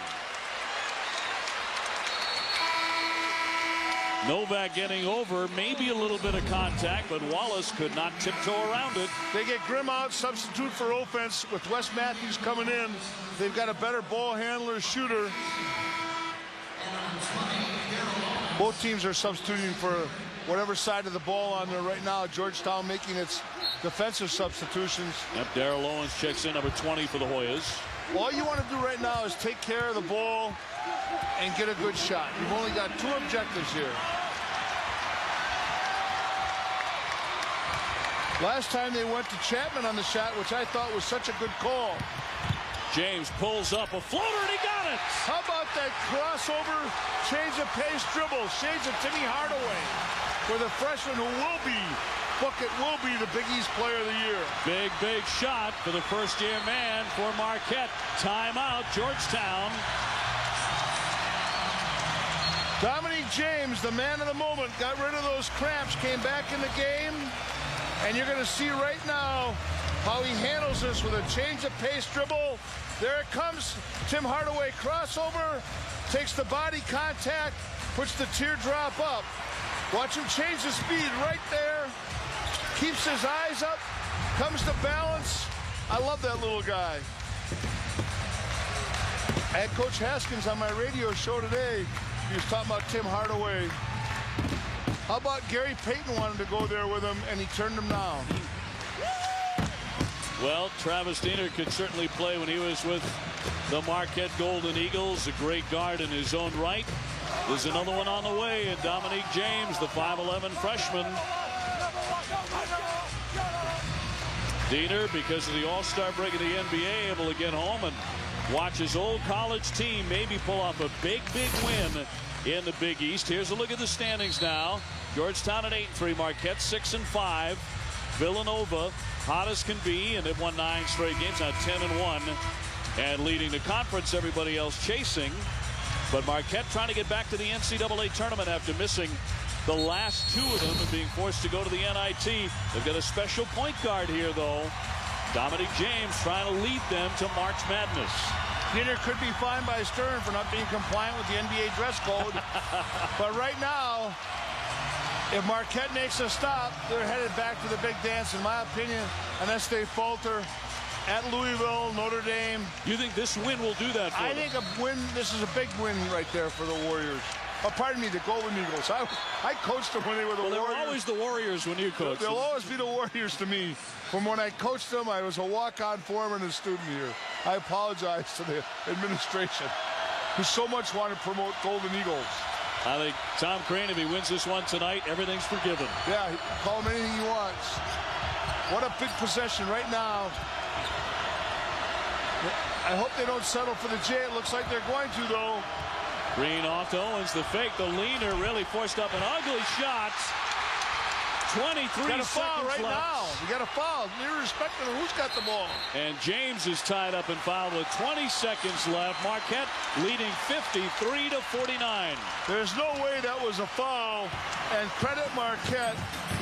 Novak getting over, maybe a little bit of contact, but Wallace could not tiptoe around it. They get Grimm out, substitute for offense with Wes Matthews coming in. They've got a better ball handler, shooter. Both teams are substituting for whatever side of the ball on there right now. Georgetown making its defensive substitutions. Yep, Darrell Owens checks in, number 20 for the Hoyas. All you want to do right now is take care of the ball and get a good shot. You've only got 2 objectives here. Last time they went to Chapman on the shot, which I thought was such a good call. James pulls up a floater and he got it. How about that crossover, change of pace dribble, shades of Timmy Hardaway for the freshman who will be book it will be the Big East Player of the Year. Big shot for the first-year man for Marquette. Timeout, Georgetown. Dominique James, the man of the moment, got rid of those cramps, came back in the game, and you're going to see right now how he handles this with a change of pace dribble. There it comes. Tim Hardaway crossover, takes the body contact, puts the teardrop up. Watch him change the speed right there. Keeps his eyes up, comes to balance. I love that little guy. I had Coach Haskins on my radio show today. He was talking about Tim Hardaway. How about Gary Payton wanted to go there with him, and he turned him down. Well, Travis Diener could certainly play when he was with the Marquette Golden Eagles. A great guard in his own right. There's another one on the way, and Dominique James, the 5'11 freshman. Diener, because of the All-Star break of the NBA, able to get home and watch his old college team maybe pull off a big win in the Big East. Here's a look at the standings now. Georgetown at 8-3, Marquette 6-5. Villanova, hot as can be, and they've won 9 straight games, now 10-1, and leading the conference. Everybody else chasing. But Marquette trying to get back to the NCAA tournament after missing the last 2 of them and being forced to go to the NIT. They've got a special point guard here, though. Dominique James trying to lead them to March Madness. Diener could be fined by Stern for not being compliant with the NBA dress code. But right now, if Marquette makes a stop, they're headed back to the big dance, in my opinion, unless they falter at Louisville, Notre Dame. You think this win will do that for them? I think a win, this is a big win right there for the Warriors. Oh, pardon me, the Golden Eagles. I coached them when they were the Warriors. They were always the Warriors when you coached them. They'll always be the Warriors to me. From when I coached them, I was a walk-on foreman and student here. I apologize to the administration who so much want to promote Golden Eagles. I think Tom Crane, if he wins this one tonight, everything's forgiven. Yeah, call him anything he wants. What a big possession right now. I hope they don't settle for the J. It looks like they're going to, though. Green off to Owens, the fake, the leaner really forced up an ugly shot. 23 got a foul seconds right left. now. You got a foul, irrespective of who's got the ball. And James is tied up and fouled with 20 seconds left. Marquette leading 53-49. There's no way that was a foul. And credit Marquette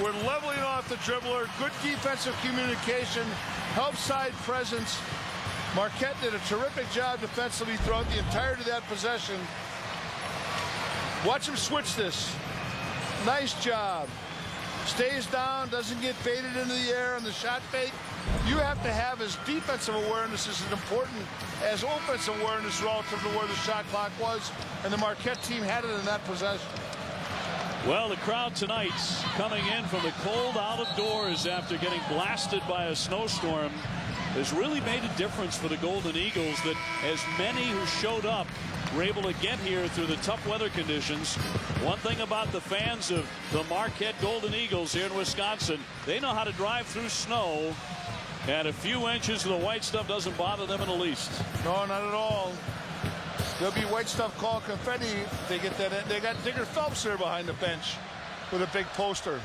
with leveling off the dribbler, good defensive communication, help side presence. Marquette did a terrific job defensively throughout the entirety of that possession. Watch him switch this. Nice job. Stays down, doesn't get baited into the air on the shot fake. You have to have his defensive awareness as important as offensive awareness relative to where the shot clock was, and the Marquette team had it in that possession. Well, the crowd tonight's coming in from the cold out of doors after getting blasted by a snowstorm has really made a difference for the Golden Eagles, that as many who showed up were able to get here through the tough weather conditions. One thing about the fans of the Marquette Golden Eagles here in Wisconsin, they know how to drive through snow, and a few inches of the white stuff doesn't bother them in the least. No, not at all. There'll be white stuff called confetti. They get that. They got Digger Phelps there behind the bench with a big poster.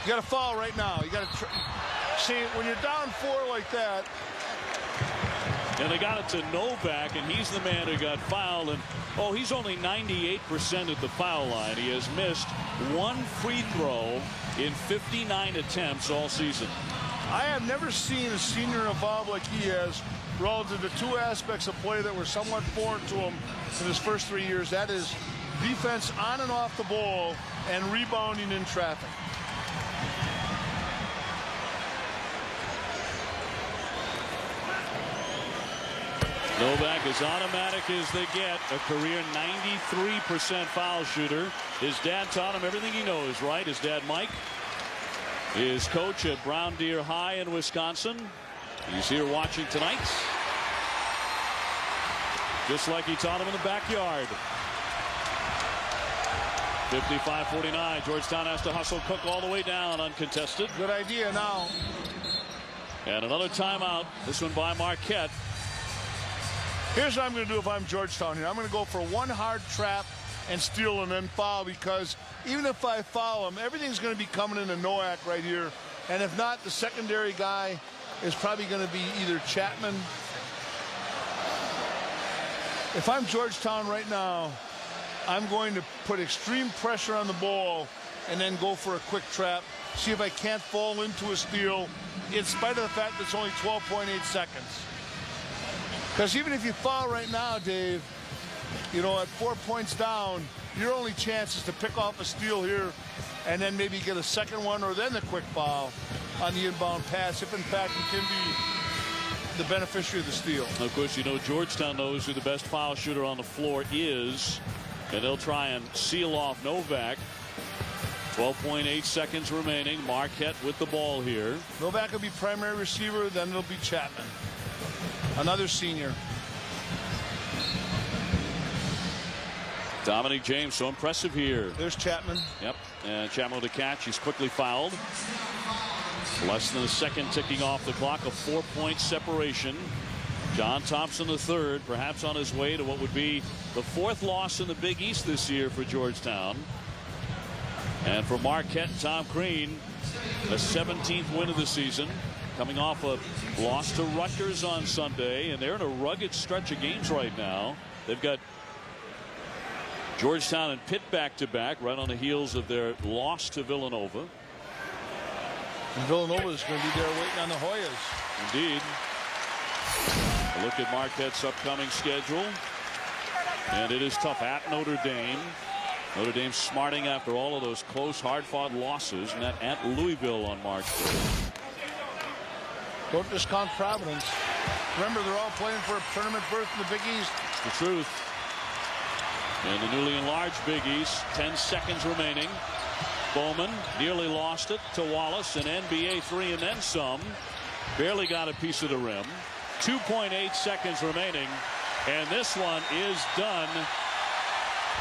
You got to foul right now. You got to see when you're down 4 like that. And they got it to Novak, and he's the man who got fouled. And oh, he's only 98% at the foul line. He has missed 1 free throw in 59 attempts all season. I have never seen a senior involved like he has relative to 2 aspects of play that were somewhat foreign to him in his first 3 years. That is defense on and off the ball and rebounding in traffic. Novak is automatic as they get, a career 93% foul shooter. His dad taught him everything he knows, right? His dad, Mike, is coach at Brown Deer High in Wisconsin. He's here watching tonight. Just like he taught him in the backyard. 55-49. Georgetown has to hustle Cook all the way down, uncontested. Good idea now. And another timeout, this one by Marquette. Here's what I'm going to do if I'm Georgetown here. I'm going to go for 1 hard trap and steal and then foul, because even if I foul him, everything's going to be coming into Novak right here. And if not, the secondary guy is probably going to be either Chapman. If I'm Georgetown right now, I'm going to put extreme pressure on the ball and then go for a quick trap, see if I can't fall into a steal, in spite of the fact that it's only 12.8 seconds. Because even if you foul right now, Dave, you know, at 4 points down, your only chance is to pick off a steal here and then maybe get a second one or then the quick foul on the inbound pass, if in fact you can be the beneficiary of the steal. Of course, you know, Georgetown knows who the best foul shooter on the floor is, and they'll try and seal off Novak. 12.8 seconds remaining. Marquette with the ball here. Novak will be primary receiver, then it'll be Chapman, another senior. Dominic James, so impressive here. There's Chapman. Yep, and Chapman with a catch. He's quickly fouled. Less than a second ticking off the clock, a 4-point separation. John Thompson III, perhaps on his way to what would be the 4th loss in the Big East this year for Georgetown. And for Marquette, Tom Crean, the 17th win of the season, coming off a loss to Rutgers on Sunday, and they're in a rugged stretch of games right now. They've got Georgetown and Pitt back-to-back, right on the heels of their loss to Villanova. And Villanova is going to be there waiting on the Hoyas. Indeed. A look at Marquette's upcoming schedule. And it is tough at Notre Dame. Notre Dame smarting after all of those close, hard-fought losses, and that at Louisville on March 3rd. Don't discount Providence. Remember, they're all playing for a tournament berth in the Big East. It's the truth. And the newly enlarged Big East, 10 seconds remaining. Bowman nearly lost it to Wallace, an NBA 3 and then some. Barely got a piece of the rim. 2.8 seconds remaining, and this one is done.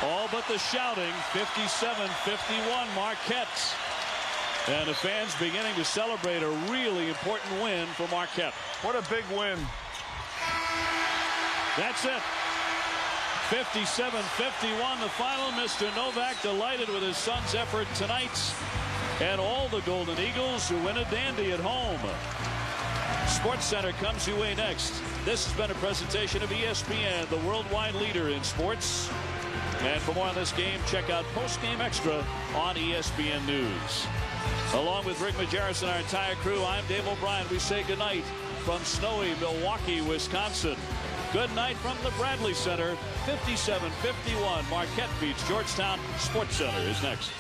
All but the shouting. 57-51 Marquette. And the fans beginning to celebrate a really important win for Marquette. What a big win. That's it. 57-51 the final. Mr. Novak delighted with his son's effort tonight. And all the Golden Eagles who win a dandy at home. Sports Center comes your way next. This has been a presentation of ESPN, the worldwide leader in sports. And for more on this game, check out Post Game Extra on ESPN News. Along with Rick Majerus and our entire crew, I'm Dave O'Brien. We say goodnight from snowy Milwaukee, Wisconsin. Good night from the Bradley Center. 57-51. Marquette beats Georgetown. Sports Center is next.